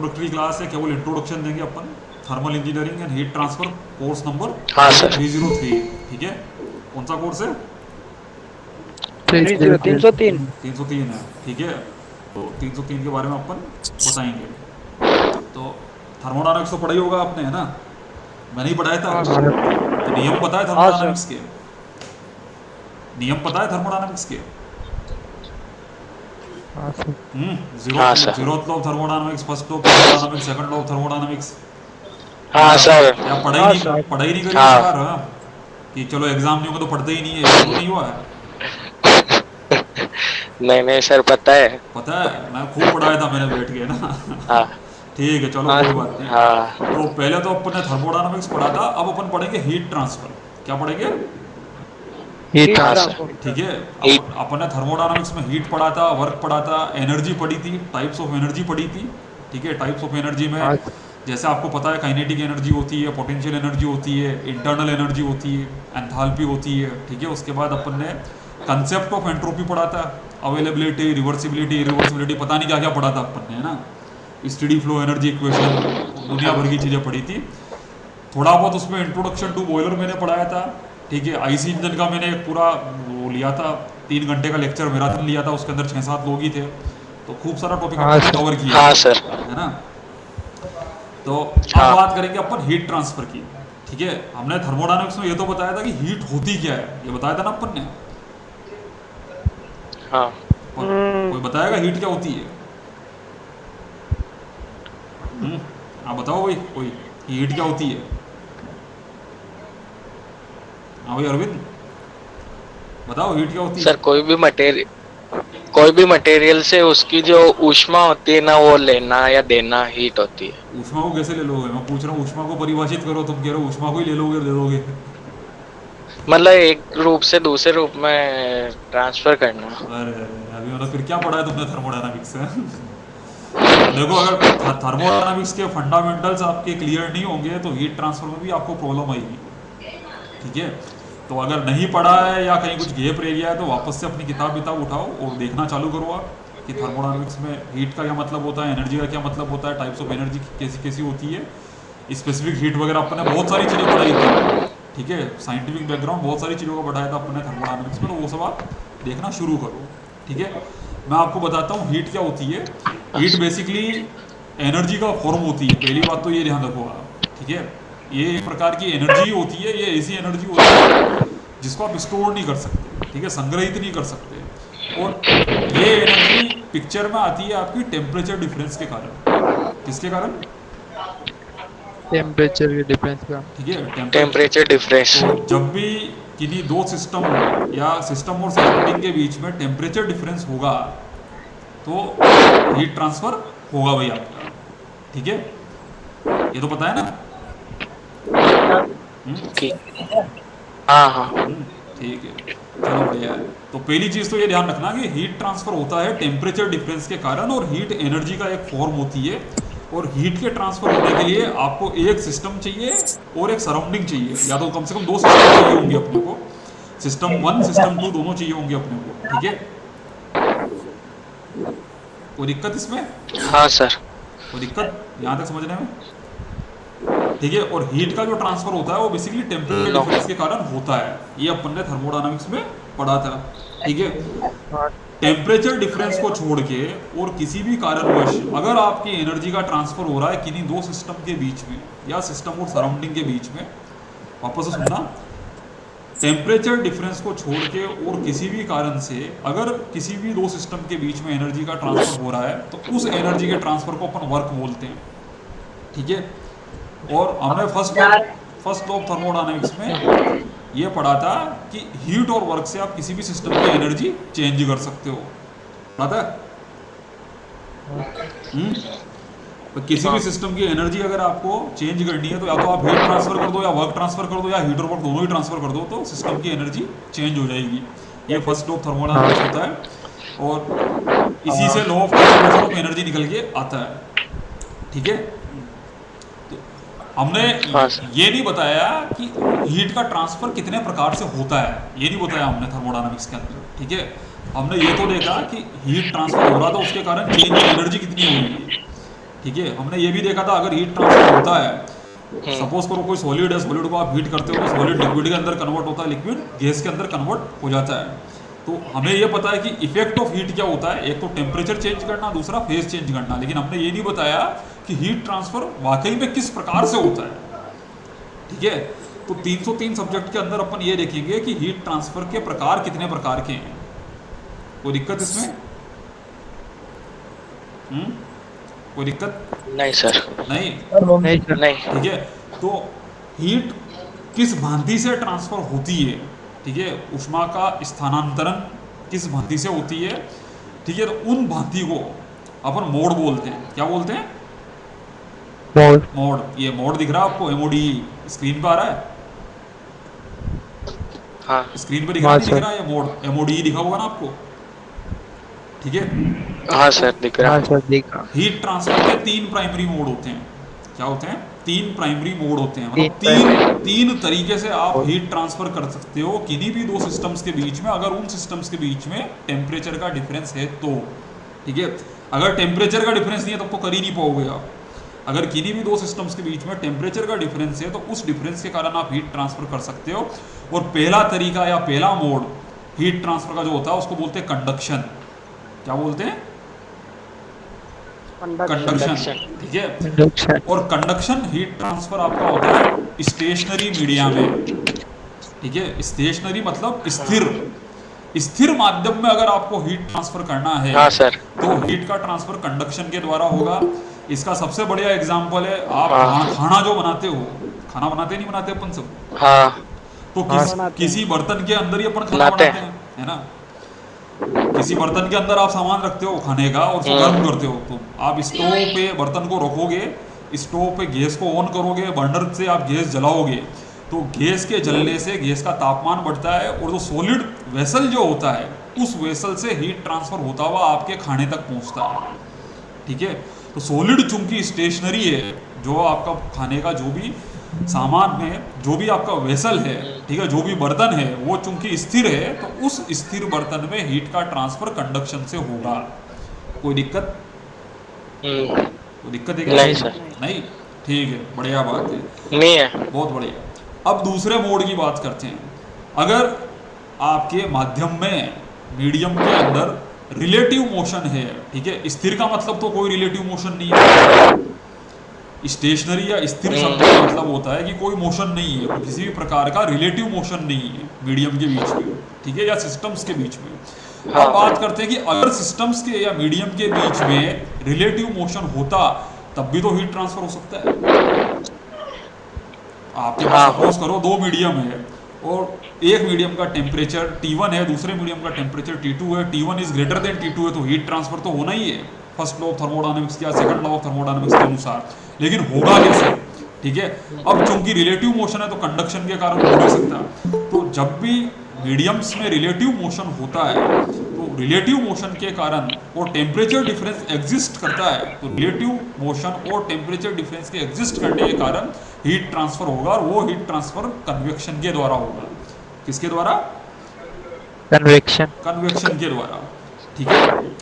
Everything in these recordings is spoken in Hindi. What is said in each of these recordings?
इंट्रोडक्टरी क्लास है, केवल इंट्रोडक्शन देंगे अपन, thermal engineering and heat transfer, course number हाँ सर। 303। ठीक है, कौन सा कोर्स है? 303। 303 है। ठीक है, तो 303 के बारे में अपन बताएंगे। तो थर्मोडायनामिक्स तो पढ़ा ही होगा आपने, है ना? मैंने ही पढ़ाया था। हाँ सर। तो नियम पता है हाँ सर। थर्मोडायनामिक्स के? नियम पता है थर्मोडायनामिक्स के? हाँ सर। जीरो हाँ sir. Zeroth law of thermodynamics, first law of thermodynamics, second law of thermodynamics. हाँ सर। या हाँ सर। पढ़ाई नहीं करी इस हाँ। बार? हाँ, कि चलो एग्जाम नहीं होगा तो पढ़ते ही नहीं है, ये तो नहीं हुआ है? नहीं नहीं सर, पता है। पता है, मैं खूब पढ़ाया था मैंने बैठ के ना। हाँ। ठीक है, चलो हाँ कोई सर। बात नहीं। हाँ। तो पहले तो अपन ने थर्मोडायनामिक्स पढ़ा था, अब अपन पढ़ेंगे हीट ट्रांसफर। क्या पढ़ेंगे? हीट हाँ ट्रांसफर। सर। ठीक है, हीट। अपन ने थर्मोडायनामिक्स में हीट पढ़ा था, वर्क पढ़ा था, एनर्जी पढ़ी थी, टाइप्स ऑफ एनर्जी पढ़ी थी। ठीक है, टाइप्स ऑफ एनर्जी में हाँ जैसे आपको पता है काइनेटिक एनर्जी होती है, पोटेंशियल एनर्जी होती है, इंटरनल एनर्जी होती है, एंथैल्पी होती है। ठीक है, उसके बाद अपन ने कंसेप्ट ऑफ एंट्रोपी पढ़ा था, अवेलेबिलिटी, रिवर्सिबिलिटी, इरिवर्सिबिलिटी, पता नहीं क्या क्या पढ़ा था अपन ने, है ना? स्टेडी फ्लो एनर्जी इक्वेशन, दुनिया भर की चीज़ें पढ़ी थी। थोड़ा बहुत उसमें इंट्रोडक्शन टू बॉयलर मैंने पढ़ाया था। ठीक है, आईसी इंजन का मैंने एक पूरा वो लिया था, 3 घंटे का लेक्चर मैराथन लिया था, उसके अंदर 6-7 लोग ही थे, तो खूब सारा टॉपिक हाँ हमने सर। कवर किया, हाँ सर। है ना? तो हाँ। अब बात करेंगे अपन हीट ट्रांसफर की। ठीक है, हमने थर्मोडायनामिक्स में ये तो बताया था कि हीट होती क्या है, ये बताया था ना अपन ने? हाँ। और कोई बताएगा हीट क्या होती है? आप बताओ भाई, कोई हीट क्या होती है? हाँ भाई अरविंद, बताओ हीट क्या होती है? सर कोई भी मटेरियल से उसकी जो ऊष्मा होती है ना, वो लेना या देना हीट होती है। ऊष्मा को कैसे ले लोगे? मैं पूछ रहा हूँ, ऊष्मा को परिभाषित करो, तुम कह रहे हो ऊष्मा को ही ले लोगे, दे दोगे। मतलब एक रूप से दूसरे रूप में ट्रांसफर करना। अरे अरे, अभी मतलब फिर क्या पढ़ा है तुमने थर्मोडायनामिक्स से? देखो, अगर थर्मोडायनामिक्स के फंडामेंटल्स आपके क्लियर नहीं होंगे तो हीट ट्रांसफर में भी आपको प्रॉब्लम आएगी। ठीक है, तो अगर नहीं पढ़ा है या कहीं कुछ गैप रह गया है तो वापस से अपनी किताब उठाओ और देखना चालू करो आप कि थर्मोडायनामिक्स में हीट का क्या मतलब होता है, एनर्जी का क्या मतलब होता है, टाइप्स ऑफ एनर्जी कैसी कैसी होती है, स्पेसिफिक हीट वगैरह अपन ने बहुत सारी चीज़ें पढ़ाई थी। ठीक है, साइंटिफिक बैकग्राउंड बहुत सारी चीज़ों को पढ़ाया था अपन ने थर्मोडायनामिक्स में, तो वो सब आप देखना शुरू करो। ठीक है, मैं आपको बताता हूँ हीट क्या होती है। हीट बेसिकली एनर्जी का फॉर्म होती है, पहली बात तो ये ध्यान रखो आप। ठीक है, ये एक प्रकार की एनर्जी होती है, ये ऐसी एनर्जी होती है जिसको आप स्टोर नहीं कर सकते। ठीक है, संग्रहित नहीं कर सकते, और ये एनर्जी पिक्चर में आती है आपकी टेम्परेचर डिफरेंस के कारण। किसके कारण? टेम्परेचर के डिफरेंस का। ठीक है, टेम्परेचर डिफरेंस। तो जब भी किन्हीं दो सिस्टम या सिस्टम और सराउंडिंग के बीच में टेम्परेचर डिफरेंस होगा तो हीट ट्रांसफर होगा भाई आपका। ठीक है, ये तो पता है ना? ठीक। हाँ हाँ। ठीक है, चलो बढ़िया है। तो पहली चीज़ तो ये ध्यान रखना कि हीट ट्रांसफर होता है टेम्परेचर डिफरेंस के कारण, और हीट एनर्जी का एक फॉर्म होती है, और हीट के ट्रांसफर होने के लिए आपको एक सिस्टम चाहिए और एक सराउंडिंग चाहिए, या तो कम से कम 2 सिस्टम चाहिए होंगे अपने को, सिस्टम 1 सिस्टम 2 दोनों चाहिए होंगे अपने को। ठीक है, कोई दिक्कत इसमें? हाँ सर। कोई दिक्कत यहाँ तक समझने में? ठीक है, और हीट का जो ट्रांसफर होता है वो बेसिकली टेम्परेचर No. डिफरेंस के कारण होता है, ये अपन ने थर्मोडायनामिक्स में पढ़ा था। ठीक है, हाँ टेम्परेचर डिफरेंस को छोड़ के और किसी भी कारणवश अगर आपकी एनर्जी का ट्रांसफर हो रहा है किन्हीं 2 सिस्टम के बीच में या सिस्टम और सराउंडिंग के बीच में, वापस से सुनना, टेम्परेचर डिफरेंस को छोड़ के और किसी भी कारण से अगर किसी भी 2 सिस्टम के बीच में एनर्जी का ट्रांसफर हो रहा है तो उस एनर्जी के ट्रांसफर को अपन वर्क बोलते हैं। ठीक है, और हमने फर्स्ट लॉ ऑफ थर्मोडायनामिक्स में ये पढ़ा था कि हीट और वर्क से आप किसी भी सिस्टम की एनर्जी चेंज कर सकते हो, पता है? तो किसी भी सिस्टम की एनर्जी अगर आपको चेंज करनी है तो या तो आप हीट ट्रांसफर कर दो या वर्क ट्रांसफर कर दो या हीट और वर्क दोनों ही ट्रांसफर कर दो, तो सिस्टम की एनर्जी चेंज हो जाएगी। ये फर्स्ट लॉ ऑफ थर्मोडायनामिक्स होता है, और इसी से law of conservation of energy निकल के आता है। ठीक है, हमने ये नहीं बताया कि हीट का ट्रांसफर कितने प्रकार से होता है, ये नहीं बताया हमने थर्मोडायनामिक्स के अंदर। ठीक है, हमने ये तो देखा कि हीट ट्रांसफर हो रहा था उसके कारण चेंज इन एनर्जी कितनी होगी। ठीक है, हमने ये भी देखा था अगर हीट ट्रांसफर होता है, सपोज करो कोई सॉलिड है, सॉलिड को आप हीट करते हो तो सॉलिड लिक्विड के अंदर कन्वर्ट होता है, लिक्विड गैस के अंदर कन्वर्ट हो जाता है। तो हमें ये पता है कि इफेक्ट ऑफ हीट क्या होता है, एक तो टेम्परेचर चेंज करना, दूसरा फेज चेंज करना, लेकिन हमने ये नहीं बताया कि हीट ट्रांसफर वाकई में किस प्रकार से होता है। ठीक है, तो 303 सब्जेक्ट के अंदर अपन ये देखेंगे कि हीट ट्रांसफर के प्रकार कितने प्रकार के हैं। कोई दिक्कत इसमें? कोई दिक्कत? नहीं सर। नहीं, नहीं सर। नहीं। ठीक है, तो हीट किस भांति से ट्रांसफर होती है, ठीक है, ऊष्मा का स्थानांतरण किस भांति से होती है, ठीक है, तो उन भांति को अपन मोड बोलते हैं। क्या बोलते हैं? मोड। मोड। ये मोड दिख रहा है आपको, एमओडी स्क्रीन पे आ रहा है, हाँ स्क्रीन पे दिख रहा है, दिख रहा है ये मोड, एमओडी दिखा होगा ना आपको, ठीक है। हाँ सर दिख रहा हाँ है। सर देखा। हीट ट्रांसफर के 3 प्राइमरी मोड होते हैं। क्या होते हैं? 3 प्राइमरी मोड होते हैं, मतलब तीन तरीके से आप हीट ट्रांसफर कर सकते हो किन्हीं भी दो सिस्टम्स के बीच में, अगर उन सिस्टम्स के बीच में टेम्परेचर का डिफरेंस है तो। ठीक है, अगर टेम्परेचर का डिफरेंस नहीं है तब तो कर ही नहीं पाओगे आप। अगर किन्हीं भी दो सिस्टम्स के बीच में टेम्परेचर का डिफरेंस है तो उस डिफरेंस के कारण आप हीट ट्रांसफर कर सकते हो। और पहला तरीका या पहला मोड हीट ट्रांसफर का जो होता है उसको बोलते हैं कंडक्शन। क्या बोलते हैं? कंडक्शन। ठीक है, इंडक्शन। और कंडक्शन हीट ट्रांसफर आपका होता है स्टेशनरी मीडिया में। ठीक है, स्टेशनरी मतलब स्थिर माध्यम में अगर आपको हीट ट्रांसफर करना है, हाँ सर। तो हीट का ट्रांसफर कंडक्शन के द्वारा होगा। इसका सबसे बढ़िया एग्जांपल है, आप खाना जो बनाते हो, खाना बनाते नहीं बनाते अपन सब, हाँ तो किसी बर्तन के अंदर ही अपन खाना बनाते बनाते हैं, है ना। किसी बर्तन के अंदर आप सामान रखते हो खाने का और उसको गर्म करते हो, तो आप स्टोव पे बर्तन को रखोगे, स्टोव पे गैस को ऑन करोगे, बर्नर से आप गैस जलाओगे, तो गैस के जलने से गैस का तापमान बढ़ता है और जो सॉलिड वेसल जो होता है उस वेसल से हीट ट्रांसफर होता हुआ आपके खाने तक पहुंचता है। ठीक है, तो सॉलिड चूंकि स्टेशनरी है, जो आपका खाने का जो भी सामान है, जो भी आपका वेसल है, ठीक है, जो भी बर्तन है, वो चूंकि स्थिर है, तो उस स्थिर बर्तन में हीट का ट्रांसफर कंडक्शन से होगा। कोई दिक्कत? कोई दिक्कत है क्या? नहीं सर। नहीं, ठीक है, बढ़िया बात है, नहीं है। बहुत बढ़िया। अब दूसरे मोड की बात करते हैं। अगर आपके माध्यम में, मीडियम के अंदर रिलेटिव मोशन है, ठीक है, स्थिर का मतलब तो कोई रिलेटिव मोशन नहीं है, स्टेशनरी या स्थिर शब्द का मतलब होता है कि कोई मोशन नहीं है, किसी भी प्रकार का रिलेटिव मोशन नहीं है मीडियम के बीच में, ठीक है, या सिस्टम्स के बीच में। अब बात करते हैं कि अगर सिस्टम्स के या मीडियम के बीच में रिलेटिव मोशन होता तब भी तो हीट ट्रांसफर हो सकता है। आपके पास सपोज करो दो मीडियम है और एक मीडियम का टेम्परेचर T1 है, दूसरे मीडियम का टेम्परेचर T2 है, T1 is greater than T2 है, तो हीट ट्रांसफर तो होना ही है फर्स्ट लॉ ऑफ थर्मोडायनेमिक्स या सेकंड लॉ ऑफ थर्मोडायनेमिक्स के अनुसार। लेकिन होगा कैसे? ठीक है, अब चूंकि रिलेटिव मोशन है तो कंडक्शन के कारण हो नहीं सकता। तो जब भी मीडियम्स में रिलेटिव मोशन होता है तो रिलेटिव मोशन के कारण और टेम्परेचर डिफरेंस एग्जिस्ट करता है, तो रिलेटिव मोशन और टेम्परेचर डिफरेंस के एग्जिस्ट करने के कारण हीट ट्रांसफर होगा, और वो हीट ट्रांसफर कन्वेक्शन के द्वारा होगा। किसके द्वारा? कन्वेक्शन। कन्वेक्शन के द्वारा। ठीक है,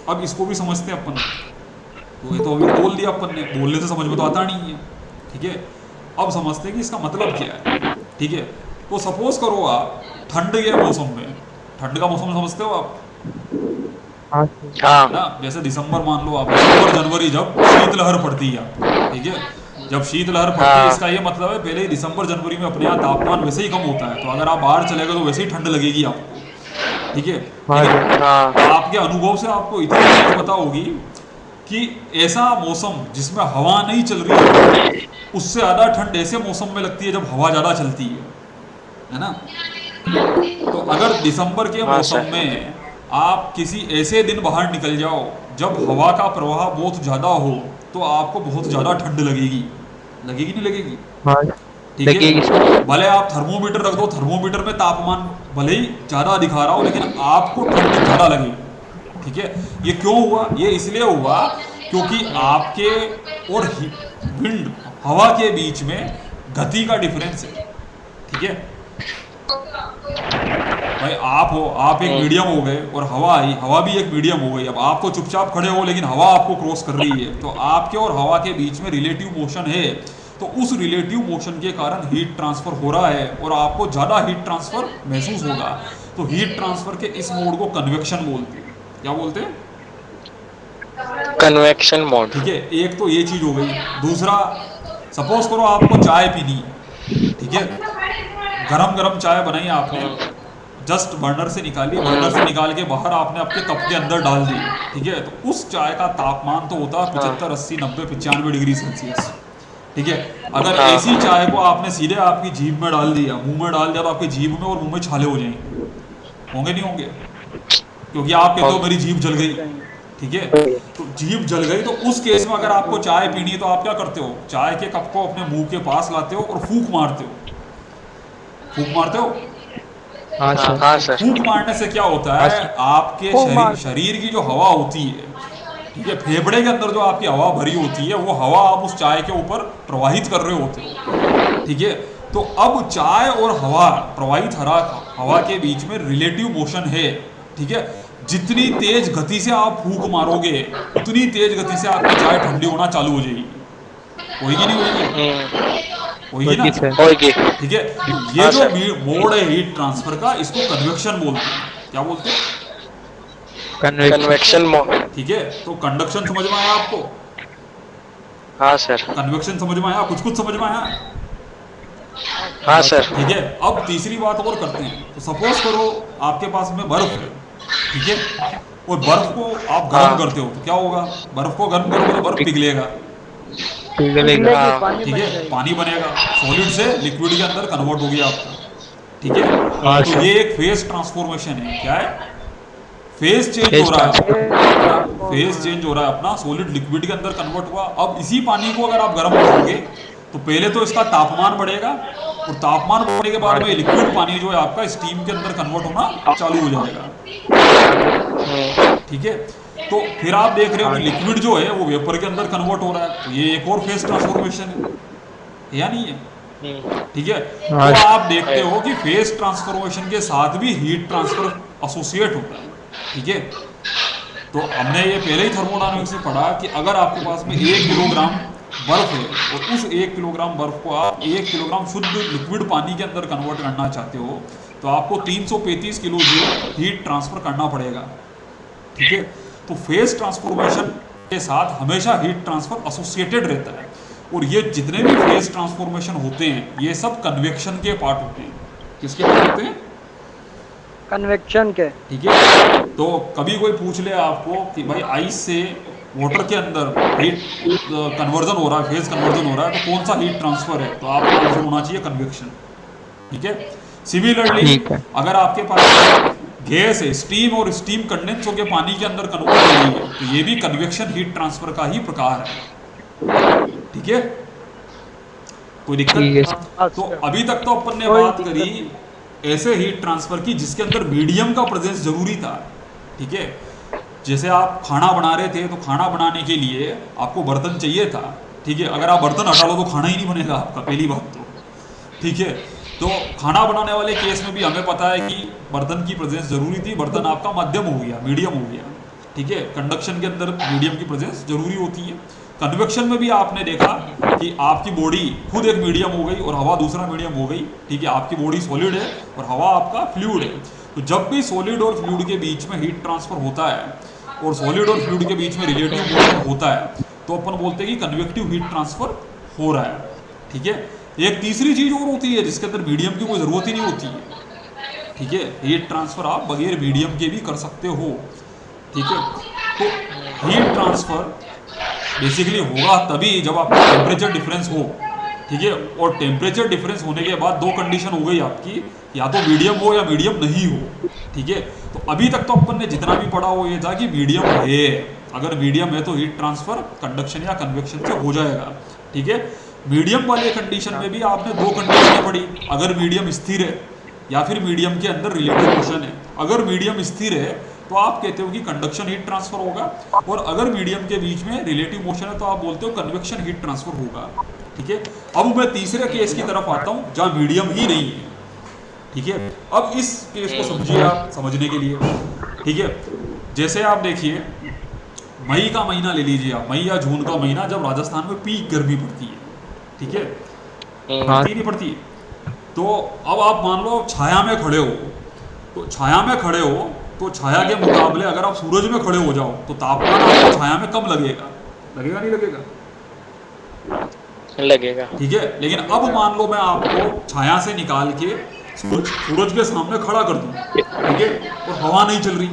अब इसको भी समझते हैं अपन। तो ये तो अभी बोल दिया अपन ने, बोलने से समझ में तो आता नहीं है। ठीक है, अब समझते हैं कि इसका मतलब क्या है। ठीक है, तो सपोज करो आप ठंड के मौसम में, ठंड का मौसम समझते हो आप? हाँ ना, जैसे दिसंबर मान लो आप, दिसंबर जनवरी जब शीतलहर पड़ती है, ठीक है, जब शीतलहर पड़ती है, इसका ये मतलब है पहले ही दिसंबर जनवरी में अपने यहाँ तापमान वैसे ही कम होता है, तो अगर आप बाहर चले गए तो वैसे ही ठंड लगेगी आपको। ठीक है, लेकिन आपके अनुभव से आपको इतनी चीज पता होगी कि ऐसा मौसम जिसमें हवा नहीं चल रही है, उससे ज़्यादा ठंड ऐसे मौसम में लगती है जब हवा ज़्यादा चलती है ना। तो अगर दिसंबर के मौसम में आप किसी ऐसे दिन बाहर निकल जाओ जब हवा का प्रवाह बहुत ज़्यादा हो, तो आपको बहुत ज़्यादा ठंड लगेगी। लगेगी नहीं लगेगी? ठीक है, भले आप थर्मोमीटर रख दो, थर्मोमीटर में तापमान भले ही ज़्यादा दिखा रहा हो, लेकिन आपको ठंड ज़्यादा लगेगी। ठीक है, ये क्यों हुआ? ये इसलिए हुआ क्योंकि आपके और विंड, हवा के बीच में गति का डिफरेंस है। ठीक है, भाई आप हो, आप एक मीडियम हो गए और हवा आई, हवा भी एक मीडियम हो गई। अब आप तो चुपचाप खड़े हो लेकिन हवा आपको क्रॉस कर रही है, तो आपके और हवा के बीच में रिलेटिव मोशन है, तो उस रिलेटिव मोशन के कारण हीट ट्रांसफर हो रहा है और आपको ज़्यादा हीट ट्रांसफर महसूस होगा। तो हीट ट्रांसफर के इस मोड को कन्वेक्शन बोलते हैं। क्या बोलते हैं? Convection mode. ठीक है, एक तो ये चीज़ हो गई। दूसरा, सपोज करो आपको चाय पीनी है, ठीक है, गरम गरम चाय बनाई आपने, जस्ट बर्नर से निकाली, बर्नर से निकाल के बाहर आपने अपने कप के अंदर डाल दी, ठीक है, तो उस चाय का तापमान तो होता है 75, 80, 90, 95 डिग्री सेल्सियस, ठीक है। अगर ऐसी चाय को आपने सीधे आपकी जीभ में डाल दिया, मुंह में डाल दिया, तो आपकी जीभ में और मुंह में छाले हो जाएंगे, होंगे नहीं होंगे? क्योंकि आप कहते हो मेरी जीभ जल गई, ठीक है, तो जीभ जल गई, तो उस केस में अगर आपको चाय पीनी है तो आप क्या करते हो? चाय के कप को अपने मुंह के पास लाते हो और फूंक मारते हो। फूंक मारते हो? हाँ सर। हाँ सर। फूंक मारने से क्या होता है, आपके शरीर की जो हवा होती है, ठीक है, फेफड़े के अंदर जो आपकी हवा भरी होती है, वो हवा आप उस चाय के ऊपर प्रवाहित कर रहे होते हो, ठीक है। तो अब चाय और हवा, प्रवाहित हवा के बीच में रिलेटिव मोशन है, ठीक है। जितनी तेज गति से आप फूंक मारोगे उतनी तेज गति से आपकी चाय ठंडी होना चालू हो जाएगी। होगी नहीं होगी? होगी ना? होगी। ठीक है, ये जो मोड है हीट ट्रांसफर का, इसको कन्वेक्शन बोलते हैं। क्या बोलते हैं? Convection mode. ठीक है, तो कंडक्शन समझ में आया आपको? हाँ सर। कन्वेक्शन समझ में आया? कुछ कुछ समझ में आया? हाँ सर। ठीक है, अब तीसरी बात और करते हैं। तो सपोज करो आपके पास में बर्फ है, ठीक है, और बर्फ को आप गर्म करते हो, तो क्या होगा? बर्फ को गर्म करोगे तो बर्फ पिघलेगा, ठीक है, पानी बनेगा, सॉलिड से लिक्विड के अंदर कन्वर्ट होगी आपका, ठीक है। तो ये एक फेज ट्रांसफॉर्मेशन है। क्या है? फेज चेंज हो रहा है, फेज चेंज हो रहा है अपना, सॉलिड लिक्विड के अंदर कन्वर्ट हुआ। अब इसी पानी को अगर आप गर्म करोगे तो पहले तो इसका तापमान बढ़ेगा, और तापमान बढ़ने के बाद में लिक्विड पानी जो है आपका स्टीम के अंदर कन्वर्ट होना चालू हो जाएगा, ठीक है। तो फिर आप देख रहे हो कि लिक्विड जो है वो वेपर के अंदर कन्वर्ट हो रहा है, तो ये एक और फेज ट्रांसफॉर्मेशन है, या नहीं है? ठीक है, तो आप देखते हो कि फेज ट्रांसफॉर्मेशन के साथ भी हीट ट्रांसफर एसोसिएट होता है, ठीक है। तो हमने ये पहले ही थर्मोडायनामिक्स में पढ़ा कि अगर आपके पास में 1 किलोग्राम बर्फ है और उस 1 किलोग्राम बर्फ को आप 1 किलोग्राम शुद्ध लिक्विड पानी के अंदर कन्वर्ट करना चाहते हो, तो आपको 335 किलो जूल हीट ट्रांसफर करना पड़ेगा, ठीक है। तो फेज ट्रांसफॉर्मेशन के साथ हमेशा हीट ट्रांसफर एसोसिएटेड रहता है, और ये जितने भी फेज ट्रांसफॉर्मेशन होते हैं ये सब कन्वेक्शन के पार्ट होते हैं। किसके पार्ट होते हैं? कन्वेक्शन के, ठीक है। तो कभी कोई पूछ ले आपको कि भाई आइस से वाटर के अंदर हीट कन्वर्जन हो रहा है, फेज कन्वर्जन हो रहा है, तो कौन सा हीट ट्रांसफर है? तो आपका आंसर होना चाहिए कन्वेक्शन, ठीक है। सिमिलरली अगर आपके पास गैस है, स्टीम, और स्टीम कंडेंस होकर पानी के अंदर कन्वर्ट हो रही है, तो ये भी कन्वेक्शन हीट ट्रांसफर का ही प्रकार है, ठीक है। कोई दिक्कत? तो अभी तक तो अपन ने बात करी ऐसे हीट ट्रांसफर की जिसके अंदर मीडियम का प्रेजेंस जरूरी था, ठीक है। जैसे आप खाना बना रहे थे, तो खाना बनाने के लिए आपको बर्तन चाहिए था, ठीक है। अगर आप बर्तन हटा लो तो खाना ही नहीं बनेगा आपका, पहली बात तो, ठीक है। तो खाना बनाने वाले केस में भी हमें पता है कि बर्तन की प्रेजेंस जरूरी थी, बर्तन आपका मध्यम हो गया, मीडियम हो गया, ठीक है। कंडक्शन के अंदर मीडियम की प्रेजेंस जरूरी होती है। कन्वेक्शन में भी आपने देखा कि आपकी बॉडी खुद एक मीडियम हो गई और हवा दूसरा मीडियम हो गई, ठीक है। आपकी बॉडी सॉलिड है और हवा आपका फ्लूइड है। तो जब भी सॉलिड और फ्लूइड के बीच में हीट ट्रांसफर होता है और सॉलिड और फ्लूइड के बीच में रिलेटिव मोशन होता है, तो अपन बोलते हैं कि कन्वेक्टिव हीट ट्रांसफर हो रहा है, ठीक है। एक तीसरी चीज और होती है जिसके अंदर मीडियम की कोई जरूरत ही नहीं होती है, ठीक है। हीट ट्रांसफर आप बगैर मीडियम के भी कर सकते हो, ठीक है। तो हीट ट्रांसफर बेसिकली होगा तभी जब आपका टेम्परेचर डिफरेंस हो, ठीक है। और टेम्परेचर डिफरेंस होने के बाद दो कंडीशन हो गई आपकी, या तो मीडियम हो या मीडियम नहीं हो, ठीक है। तो अभी तक तो अपन ने जितना भी पढ़ा वो ये था कि मीडियम है, अगर मीडियम है तो हीट ट्रांसफर कंडक्शन या कन्वेक्शन से हो जाएगा, ठीक है। मीडियम वाले कंडीशन में भी आपने दो कंडीशन पढ़ी, अगर मीडियम स्थिर है या फिर मीडियम के अंदर रिलेटिव मोशन है। अगर मीडियम स्थिर है तो आप कहते हो कि कंडक्शन हीट ट्रांसफर होगा, और अगर मीडियम के बीच में रिलेटिव मोशन है तो आप बोलते हो कन्वेक्शन हीट ट्रांसफर होगा, ठीक है। अब मैं तीसरे केस की तरफ आता हूं जहां मीडियम ही नहीं है, ठीक है। अब इस केस को समझिए आप समझने के लिए, ठीक है। जैसे आप देखिए मई का महीना ले लीजिए आप, मई या जून का महीना जब राजस्थान में पीक गर्मी पड़ती है, ठीक है, पड़ती नहीं पड़ती। तो अब आप मान लो छाया में खड़े हो, तो छाया में खड़े हो तो छाया के मुकाबले अगर आप सूरज में खड़े हो जाओ तो तापमान आपको छाया में कम लगेगा, लगेगा नहीं लगेगा? लगेगा। ठीक है। लेकिन अब मान लो मैं आपको छाया से निकाल के सूरज के सामने खड़ा कर दूं, ठीक है, और हवा नहीं चल रही,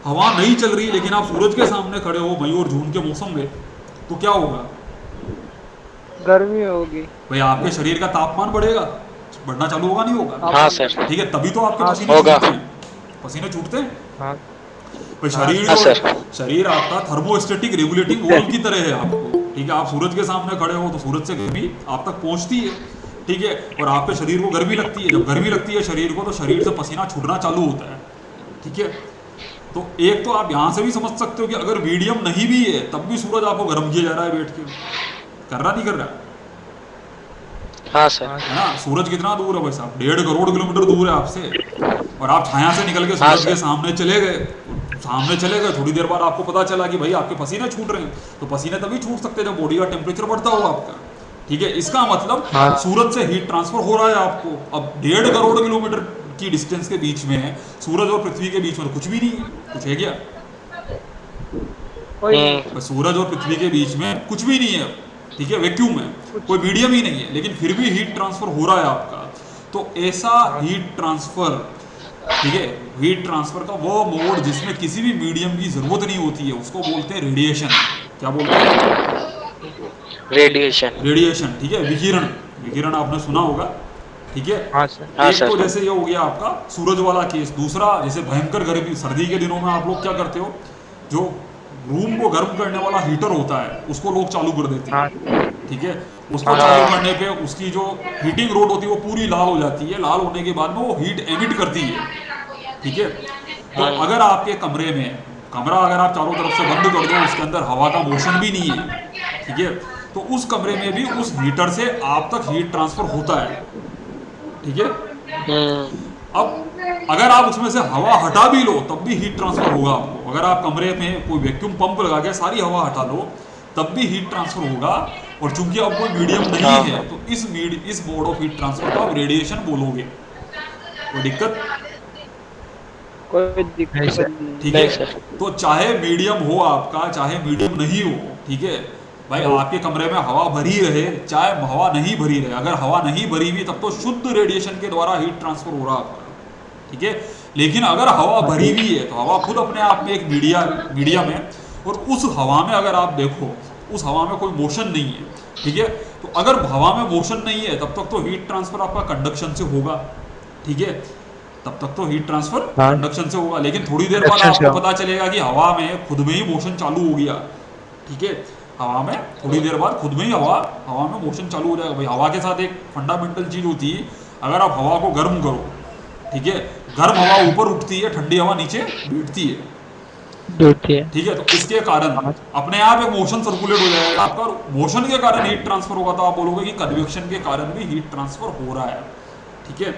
हवा नहीं चल रही, लेकिन आप सूरज के सामने खड़े हो मई और जून के मौसम में, तो क्या होगा? गर्मी होगी। भाई आपके शरीर का तापमान बढ़ेगा, बढ़ना चालू होगा नहीं होगा? हाँ सर। ठीक है, तभी तो आपके पसीने होगा। छूटते हैं, पसीने छूटते हैं। हाँ भाई शरीर हाँ सर। शरीर आपका थर्मोस्टेटिक रेगुलेटिंग वॉल्व की तरह है आपको, ठीक है। आप सूरज के सामने खड़े हो तो सूरज से गर्मी आप तक पहुंचती है, ठीक है, और आपके शरीर को गर्मी लगती है। जब गर्मी लगती है शरीर को तो शरीर से पसीना छूटना चालू होता है, ठीक है। तो एक तो आप यहाँ से भी समझ सकते हो कि अगर मीडियम नहीं भी है तब भी सूरज आपको गर्म किया जा रहा है बैठ के, कर रहा नहीं कर रहा? हाँ सर। है ना? सूरज कितना दूर है भाई साहब? 1.5 करोड़ किलोमीटर दूर है आपसे, और आप छाया से निकल के सूरज के सामने चले गए, थोड़ी देर बाद आपको पता चला कि भाई आपके पसीने छूट रहे हैं। तो पसीने तभी छूट सकते हैं जब बॉडी का टेम्परेचर बढ़ता हो आपका, ठीक है। इसका मतलब सूरज से हीट ट्रांसफर हो रहा है आपको। अब 1.5 करोड़ किलोमीटर की डिस्टेंस के बीच में सूरज और पृथ्वी के बीच में तो कुछ भी नहीं है, कुछ है क्या? सूरज और पृथ्वी के बीच में कुछ भी नहीं है, ठीक है, वैक्यूम है, कोई मीडियम ही नहीं है, लेकिन फिर भी हीट ट्रांसफर हो रहा है आपका। तो ऐसा हीट ट्रांसफर, ठीक है, हीट ट्रांसफर का वो मोड जिसमें किसी भी मीडियम की जरूरत नहीं होती है उसको बोलते हैं रेडिएशन। क्या बोलते हैं? रेडिएशन। रेडिएशन, ठीक है, विकिरण। विकिरण आपने सुना होगा, ठीक है। हाँ सर। एक तो जैसे ये हो गया आपका सूरज वाला केस। दूसरा, जैसे भयंकर गर्मी सर्दी के दिनों में आप लोग क्या करते हो, जो रूम को गर्म करने वाला हीटर होता है उसको लोग चालू कर देते हैं, ठीक है। उसको चालू करने पे उसकी जो हीटिंग रोड होती है वो पूरी लाल हो जाती है, लाल होने के बाद में वो हीट एमिट करती है, ठीक है। तो अगर आपके कमरे में, कमरा अगर आप चारों तरफ से बंद कर दो, उसके अंदर हवा का मोशन भी नहीं है, ठीक है, तो उस कमरे में भी उस हीटर से आप तक हीट ट्रांसफर होता है, ठीक है। अब अगर आप उसमें से हवा हटा भी लो तब भी हीट ट्रांसफर होगा आपको। अगर आप कमरे में कोई वैक्यूम पंप लगा के सारी हवा हटा लो तब भी हीट ट्रांसफर होगा। और चूंकि अब कोई मीडियम नहीं है तो इस मोड ऑफ हीट ट्रांसफर को आप रेडिएशन बोलोगे। कोई दिक्कत? कोई दिक्कत ठीक है। तो चाहे मीडियम हो आपका, चाहे मीडियम नहीं हो, ठीक है भाई, आपके कमरे में हवा भरी रहे चाहे हवा नहीं भरी रहे, अगर हवा नहीं भरी हुई तब तो शुद्ध रेडिएशन के द्वारा हीट ट्रांसफर हो रहा है आपका, ठीक है। लेकिन अगर हवा भरी हुई है तो हवा खुद अपने आप में एक मीडियम है, और उस हवा में अगर आप देखो उस हवा में कोई मोशन नहीं है, ठीक है। तो अगर हवा में मोशन नहीं है तब तक तो हीट ट्रांसफर आपका कंडक्शन से होगा, ठीक है, तब तक तो हीट ट्रांसफर कंडक्शन से होगा। लेकिन थोड़ी देर बाद आपको पता चलेगा कि हवा में खुद में ही मोशन चालू हो गया, ठीक है। हवा में थोड़ी देर बाद खुद में ही हवा में मोशन चालू हो जाएगा। भाई हवा के साथ एक फंडामेंटल चीज होती है, अगर आप हवा को गर्म करो, ठीक है, गर्म हवा ऊपर उठती है, ठंडी हवा नीचे बैठती है, ठीक है। तो इसके कारण अपने आप एक मोशन सर्कुलेट हो जाएगा आपका, मोशन के कारण हीट ट्रांसफर होगा। तो आप बोलोगे कि कन्वेक्शन के कारण भी हीट ट्रांसफर हो रहा है, ठीक है।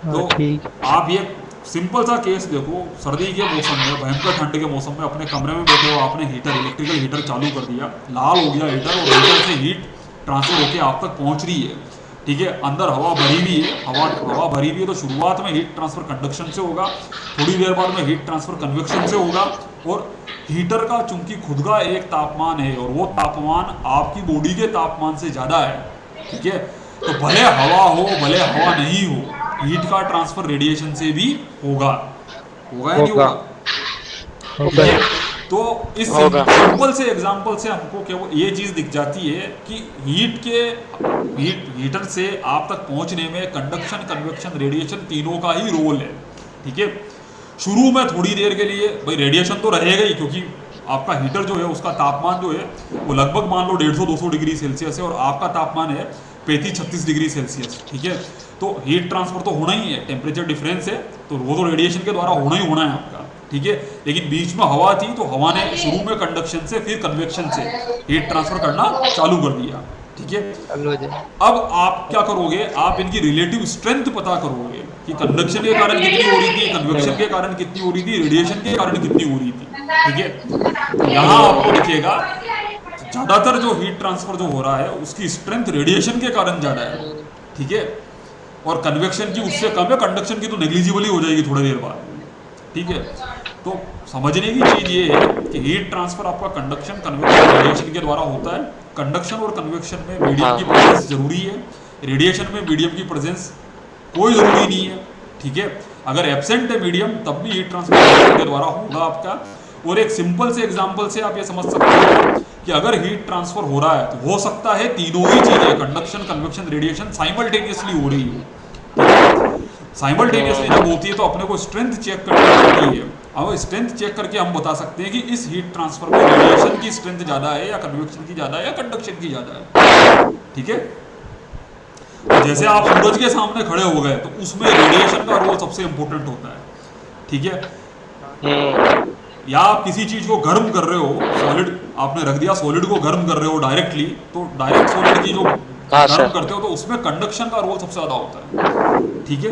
तो आप ये सिंपल सा केस देखो, सर्दी के मौसम में, भयंकर ठंड के मौसम में अपने कमरे में बैठे हो, आपने इलेक्ट्रिकल हीटर चालू कर दिया, लाल हो गया हीटर, और हीटर से हीट ट्रांसफर होकर आप तक पहुंच रही है, ठीक है। अंदर हवा भरी हुई है, हवा भरी हुई है, तो शुरुआत में हीट ट्रांसफर कंडक्शन से होगा, थोड़ी देर बाद में हीट ट्रांसफर कन्वेक्शन से होगा। और हीटर का चूंकि खुद का एक तापमान है और वो तापमान आपकी बॉडी के तापमान से ज़्यादा है, ठीक है। तो भले हवा हो भले हवा नहीं हो, हीट का ट्रांसफर रेडिएशन से भी होगा या नहीं होगा? तो इस सिंपल से एग्जांपल से हमको क्या ये चीज दिख जाती है कि हीटर से आप तक पहुंचने में कंडक्शन, कन्वेक्शन, रेडिएशन तीनों का ही रोल है, ठीक है। शुरू में थोड़ी देर के लिए भाई रेडिएशन तो रहेगा ही, क्योंकि आपका हीटर जो है उसका तापमान जो है वो लगभग मान लो 150-200 डिग्री सेल्सियस है, और आपका तापमान है 35-36 डिग्री सेल्सियस, ठीक है। तो हीट ट्रांसफर तो होना ही है, टेम्परेचर डिफरेंस है तो वो तो रेडिएशन के द्वारा होना ही होना है आपका, ठीक है। लेकिन बीच में हवा थी तो हवा ने शुरू में कंडक्शन से फिर कन्वेक्शन से हीट ट्रांसफर करना चालू कर दिया, ठीक है। चालू हो जाए। अब आप क्या करोगे, आप इनकी रिलेटिव स्ट्रेंथ पता करोगे कि कंडक्शन के कारण कितनी हो रही थी, कन्वेक्शन के कारण कितनी हो रही थी, रेडिएशन के कारण कितनी हो रही थी, ठीक है। तो यहाँ आपको दिखेगा ज्यादातर जो हीट ट्रांसफर जो हो रहा है उसकी स्ट्रेंथ रेडिएशन के कारण ज्यादा है, ठीक है, और कन्वेक्शन की उससे कम है, कंडक्शन की तो नेग्लिजिबल ही हो जाएगी थोड़ी देर बाद, ठीक है। तो समझने की चीज ये है कि हीट ट्रांसफर आपका कंडक्शन, कन्वेक्शन, रेडिएशन के द्वारा होता है। कंडक्शन और कन्वेक्शन में मीडियम की प्रेजेंस जरूरी है, रेडिएशन में मीडियम की प्रेजेंस कोई जरूरी नहीं है, ठीक है। अगर एब्सेंट है मीडियम तब भी हीट ट्रांसफर के द्वारा होगा आपका। और एक सिंपल से एग्जांपल से आप ये समझ सकते हो कि अगर हीट ट्रांसफर हो रहा है तो हो सकता है तीनों ही चीजें, कंडक्शन, कन्वेक्शन, रेडिएशन साइमल्टेनियसली हो रही हो। साइमल्टेनियसली जब होती है तो अपने को स्ट्रेंथ चेक करनी पड़ती है। अब स्ट्रेंथ चेक करके हम बता सकते हैं कि इस हीट ट्रांसफर में रेडिएशन की स्ट्रेंथ ज्यादा है या कन्वेक्शन की ज्यादा है या कंडक्शन की ज्यादा है, ठीक है। तो जैसे आप सूरज के सामने खड़े हो गए तो उसमें रेडिएशन का रोल सबसे इंपॉर्टेंट होता है, ठीक है। या आप किसी चीज को गर्म कर रहे हो, सॉलिड आपने रख दिया, सॉलिड को गर्म कर रहे हो डायरेक्टली, तो डायरेक्ट सॉलिड की जो गर्म करते हो तो उसमें कंडक्शन का रोल सबसे ज्यादा होता है, ठीक है।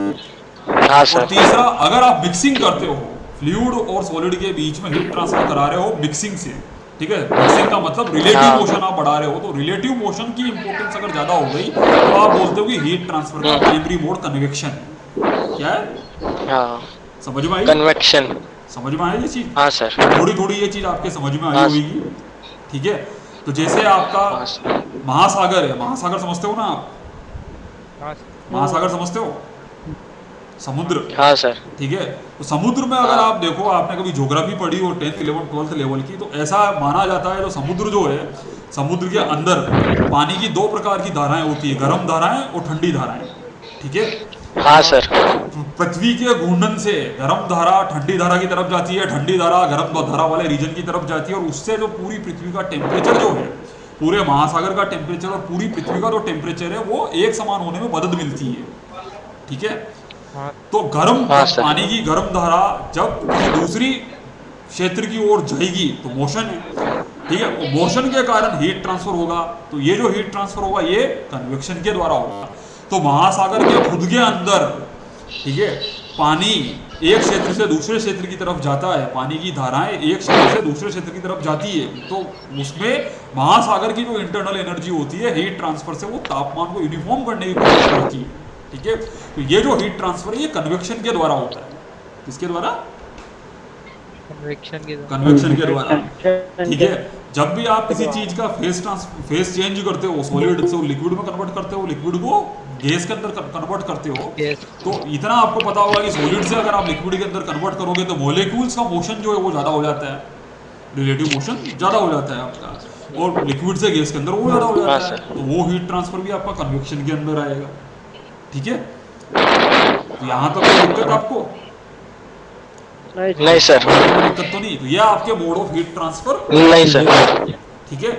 और तीसरा, अगर आप मिक्सिंग करते हो, फ्लूइड और सॉलिड के बीच में हीट ट्रांसफर करा रहे हो मिक्सिंग से, ठीक है, मिक्सिंग का मतलब रिलेटिव मोशन आप बढ़ा रहे हो, तो रिलेटिव मोशन की इंपॉर्टेंस अगर ज्यादा हो गई तो आप बोलते हो कि हीट ट्रांसफर का प्राइमरी मोड कन्वेक्शन है। क्या है, समझ में आई? कन्वेक्शन समझ में आई ये चीज? हाँ सर, थोड़ी थोड़ी ये चीज आपके समझ में आई होगी, ठीक है। तो जैसे आपका महासागर है, महासागर समझते हो ना आप? महासागर समझते हो? समुद्र, हाँ सर, ठीक है। तो समुद्र में अगर आप देखो, आपने कभी ज्योग्राफी पढ़ी हो 10th 11th 12th लेवल की, तो ऐसा माना जाता है जो समुद्र जो है, समुद्र के अंदर पानी की दो प्रकार की धाराएं होती है, गर्म धाराएं और ठंडी धाराएं, ठीक है। हाँ सर। पृथ्वी के घूर्णन से गर्म धारा ठंडी धारा की तरफ जाती है, ठंडी धारा गर्म धारा वाले रीजन की तरफ जाती है, और उससे जो पूरी पृथ्वी का टेम्परेचर जो है, पूरे महासागर का टेम्परेचर और पूरी पृथ्वी का जो टेम्परेचर है वो एक समान होने में मदद मिलती है, ठीक है। तो गर्म पानी की गर्म धारा जब किसी दूसरी क्षेत्र की ओर जाएगी तो मोशन है, ठीक है, मोशन के कारण हीट ट्रांसफर होगा। तो ये जो हीट ट्रांसफर होगा ये कन्वेक्शन के द्वारा होगा। तो महासागर के खुद के अंदर, ठीक है, पानी एक क्षेत्र से दूसरे क्षेत्र की तरफ जाता है, पानी की धाराएं एक क्षेत्र से दूसरे क्षेत्र की तरफ जाती है, तो उसमें महासागर की जो इंटरनल एनर्जी होती है हीट ट्रांसफर से, वो तापमान को यूनिफॉर्म करने की कोशिश करती है, ठीक है। तो ये जो हीट ट्रांसफर है ये कन्वेक्शन के द्वारा होता है। किसके द्वारा? कन्वेक्शन के द्वारा, ठीक है। जब भी आप किसी चीज का फेस चेंज करते हो, सॉलिड से लिक्विड में कन्वर्ट करते हो, लिक्विड को गैस के अंदर कन्वर्ट करते हो, तो इतना आपको पता होगा कि सॉलिड से अगर आप लिक्विड के अंदर कन्वर्ट करोगे तो मॉलिक्यूल्स का मोशन जो है वो ज्यादा हो जाता है, रिलेटिव मोशन ज्यादा हो जाता है आपका, और लिक्विड से गैस के अंदर वो ज्यादा हो जाता है, तो वो हीट ट्रांसफर भी आपका कन्वेक्शन के अंदर आएगा, ठीक है। तो यहाँ तक कोई दिक्कत आपको? नहीं सर, दिक्कत तो नहीं। तो ये आपके मोड ऑफ हीट ट्रांसफर नहीं सर, ठीक है।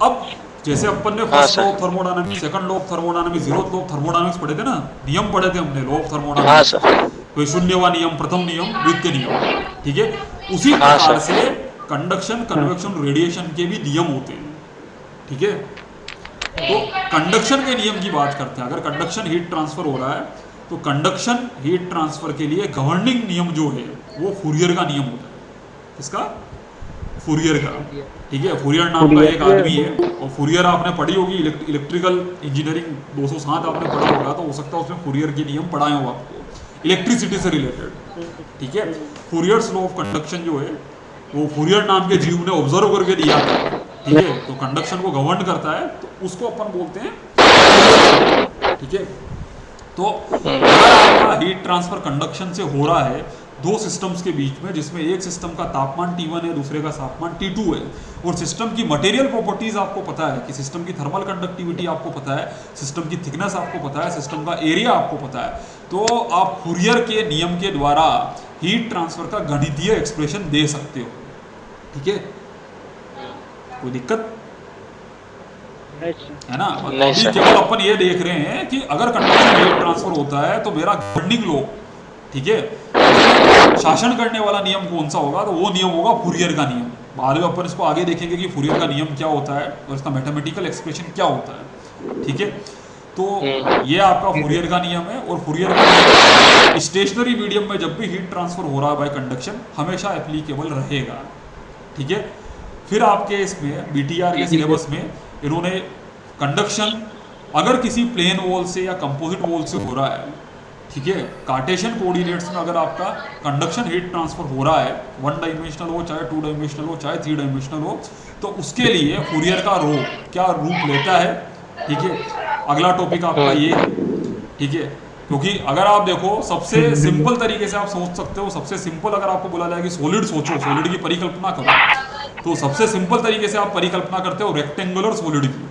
अब जैसे अपन ने first law of thermodynamics, second law of thermodynamics, zeroth law of thermodynamics पढ़े थे ना, नियम पढ़े थे हमने, लॉ ऑफ थर्मोडायनामिक्स, कोई शून्यवा नियम, प्रथम नियम, द्वितीय नियम, ठीक है। उसी प्रकार से कंडक्शन, कन्वेक्शन, रेडिएशन के भी नियम होते हैं, ठीक है। तो कंडक्शन के नियम की बात करते हैं। अगर कंडक्शन हीट ट्रांसफर हो रहा है तो कंडक्शन हीट ट्रांसफर के लिए गवर्निंग नियम जो है वो फूरियर का नियम होता है। किसका? फूरियर का, ठीक है। फूरियर नाम का एक आदमी है, और फूरियर आपने पढ़ी होगी, इलेक्ट्रिकल इंजीनियरिंग 207 आपने पढ़ा होगा, तो हो सकता है उसमें फूरियर के नियम पढ़ाए हो आपको, इलेक्ट्रिसिटी से रिलेटेड, ठीक है। फूरियर्स लॉ ऑफ कंडक्शन जो है वो फूरियर नाम के जीव ने ऑब्जर्व करके दिया था, ठीक है। तो कंडक्शन को गवर्न करता है, तो उसको अपन बोलते हैं, ठीक है। तो अगर आपका हीट ट्रांसफर कंडक्शन से हो रहा है दो सिस्टम्स के बीच में, जिसमें एक सिस्टम का तापमान T1 है, दूसरे का तापमान T2 है, और सिस्टम की मटेरियल प्रॉपर्टीज आपको पता है कि सिस्टम की थर्मल कंडक्टिविटी आपको पता है, सिस्टम की थिकनेस आपको पता है, सिस्टम का एरिया आपको पता है, तो आप फूरियर के नियम के द्वारा हीट ट्रांसफर का गणितीय एक्सप्रेशन दे सकते हो, ठीक है। कोई दिक्कत है ना? अभी केवल अपन ये देख रहे हैं कि अगर कंडक्शन हीट ट्रांसफर होता है तो मेरा गवर्निंग लॉ, ठीक है, शासन करने वाला नियम कौन सा होगा, तो वो नियम होगा फूरियर का नियम। बाद में अपन इसको आगे देखेंगे कि फूरियर का नियम क्या होता है और इसका मैथमेटिकल एक्सप्रेशन क्या होता है, ठीक है। तो हम्म। ये आपका फूरियर का नियम है। और फूरियर का स्टेशनरी मीडियम में जब भी हीट ट्रांसफर हो रहा है बाय कंडक्शन हमेशा एप्लीकेबल रहेगा, ठीक है। फिर आपके इसमें बीटीआर के सिलेबस में इन्होंने कंडक्शन अगर किसी प्लेन वॉल से या कंपोजिट वॉल से हो रहा है, ठीक है, कार्टेशियन कोऑर्डिनेट्स में अगर आपका कंडक्शन हीट ट्रांसफर हो रहा है, 1 डायमेंशनल हो चाहे 2 डायमेंशनल हो चाहे 3 डायमेंशनल हो, तो उसके लिए फूरियर का रो क्या रूप लेता है, ठीक है। अगला टॉपिक आपका ये है, ठीक है। क्योंकि अगर आप देखो सबसे सिंपल तरीके से आप सोच सकते हो, सबसे सिंपल अगर आपको बोला जाए कि सॉलिड सोचो, सॉलिड की परिकल्पना करो, तो सबसे सिंपल तरीके से आप परिकल्पना करते हो रेक्टेंगुलर सॉलिड की,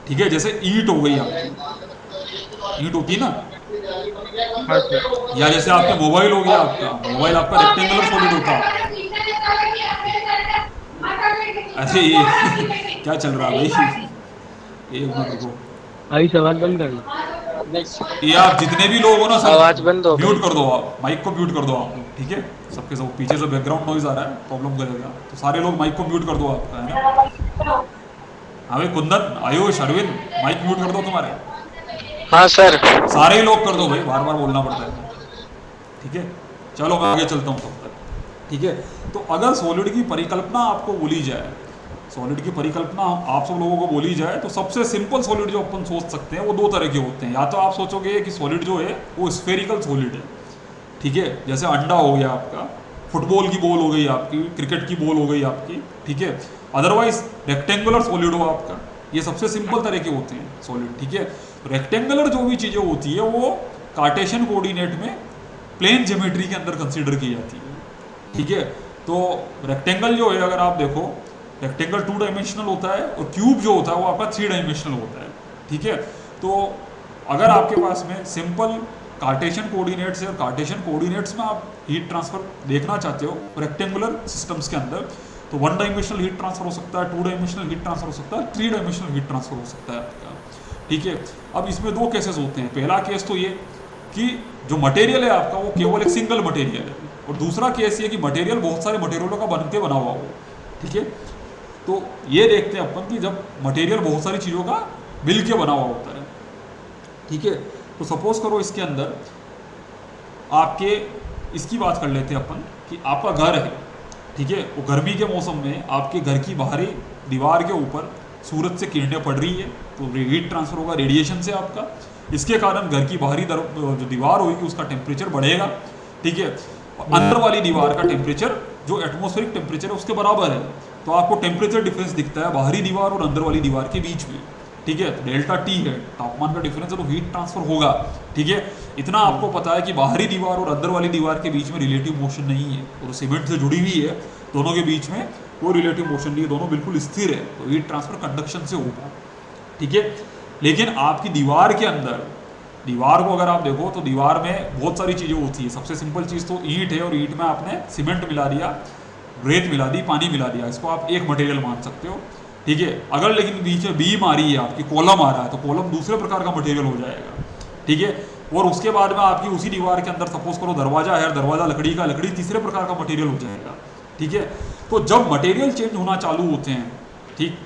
ठीक है। जैसे ईंट हो गई आपकी, ईंट होती है ना, हाँ सर। या जैसे आपके मोबाइल हो गया, आपका मोबाइल आपका रेक्टेंगुलर सॉलिड होता है। अरे ये क्या चल रहा है भाई, एक मिनट रुको। आई सवाल बंद कर लो। ये आप जितने भी लोग हो ना सब आवाज बंद हो गई। म्यूट कर दो, आप माइक को म्यूट कर दो आप लोग, ठीक है। सबके सब पीछे से बैकग्राउंड नॉइज आ रहा है, प्रॉब्लम करेगा, तो सारे लोग माइक को म्यूट कर दो आपका, है ना। हाँ भाई कुंदन, आयुष, अरविंद, माइक म्यूट कर दो तुम्हारे, हाँ सर। सारे ही लोग कर दो भाई, बार बार बोलना पड़ता है, ठीक है। चलो मैं आगे चलता हूँ तब तक, ठीक है। तो अगर सॉलिड की परिकल्पना आपको बोली जाए, सॉलिड की परिकल्पना आप सब लोगों को बोली जाए, तो सबसे सिंपल सॉलिड जो अपन सोच सकते हैं वो 2 तरह के होते हैं। या तो आप सोचोगे कि सॉलिड जो है वो स्फेरिकल सॉलिड है, ठीक है, जैसे अंडा हो गया आपका, फुटबॉल की बॉल हो गई आपकी, क्रिकेट की बॉल हो गई आपकी, ठीक है। अदरवाइज रेक्टेंगुलर सॉलिड हो आपका, ये सबसे सिंपल तरह के होते हैं सॉलिड, ठीक है। रेक्टेंगुलर जो भी चीज़ें होती है वो कार्टेशियन कोऑर्डिनेट में प्लेन ज्योमेट्री के अंदर कंसीडर की जाती है, ठीक है। तो रेक्टेंगल जो है अगर आप देखो, रेक्टेंगल 2 डायमेंशनल होता है और क्यूब जो होता है वो आपका 3 डायमेंशनल होता है, ठीक है। तो अगर आपके पास में सिंपल कार्टेशियन कोऑर्डिनेट्स है और कार्टेशियन कोऑर्डिनेट्स में आप हीट ट्रांसफर देखना चाहते हो रेक्टेंगुलर सिस्टम्स के अंदर, तो 1 डायमेंशनल हीट ट्रांसफर हो सकता है, 2 डायमेंशनल हीट ट्रांसफर हो सकता है, 3 डायमेंशनल हीट ट्रांसफर हो सकता है आपका, ठीक है। अब इसमें 2 केसेस होते हैं। पहला केस तो ये कि जो मटेरियल है आपका वो केवल एक सिंगल मटेरियल है, और दूसरा केस ये कि मटेरियल बहुत सारे मटेरियलों का बन के बना हुआ हो, ठीक है। तो ये देखते हैं अपन कि जब मटेरियल बहुत सारी चीज़ों का मिल के बना हुआ होता है, ठीक है। तो सपोज करो इसके अंदर आपके, इसकी बात कर लेते हैं अपन कि आपका घर है, ठीक है। वो गर्मी के मौसम में आपके घर की बाहरी दीवार के ऊपर सूरज से किरणें पड़ रही है, तो हीट ट्रांसफर होगा रेडिएशन से आपका, इसके कारण घर की बाहरी जो दीवार होगी उसका टेम्परेचर बढ़ेगा, ठीक है। अंदर वाली दीवार का टेम्परेचर जो एटमॉस्फेरिक टेम्परेचर है उसके बराबर है, तो आपको टेम्परेचर डिफरेंस दिखता है बाहरी दीवार और अंदर वाली दीवार के बीच में, ठीक है। तो डेल्टा टी है, तापमान का डिफरेंस है, तो हीट ट्रांसफर होगा, ठीक है। इतना आपको पता है कि बाहरी दीवार और अंदर वाली दीवार के बीच में रिलेटिव मोशन नहीं है, और सीमेंट से जुड़ी हुई है, दोनों के बीच में कोई रिलेटिव मोशन नहीं है, दोनों बिल्कुल स्थिर है, तो हीट ट्रांसफर कंडक्शन से होगा, ठीक है। लेकिन आपकी दीवार के अंदर, दीवार को अगर आप देखो तो दीवार में बहुत सारी चीज़ें होती है। सबसे सिंपल चीज़ तो ईंट है, और ईंट में आपने सीमेंट मिला दिया, रेत मिला दी, पानी मिला दिया, इसको आप एक मटेरियल मान सकते हो, ठीक है। अगर लेकिन बीच में बीम आ रही है आपकी, कॉलम आ रहा है, तो कॉलम दूसरे प्रकार का मटेरियल हो जाएगा, ठीक है। और उसके बाद में आपकी उसी दीवार के अंदर सपोज करो दरवाजा है, दरवाजा लकड़ी का, लकड़ी तीसरे प्रकार का मटेरियल हो जाएगा, ठीक है। तो जब मटेरियल चेंज होना चालू होते हैं, ठीक,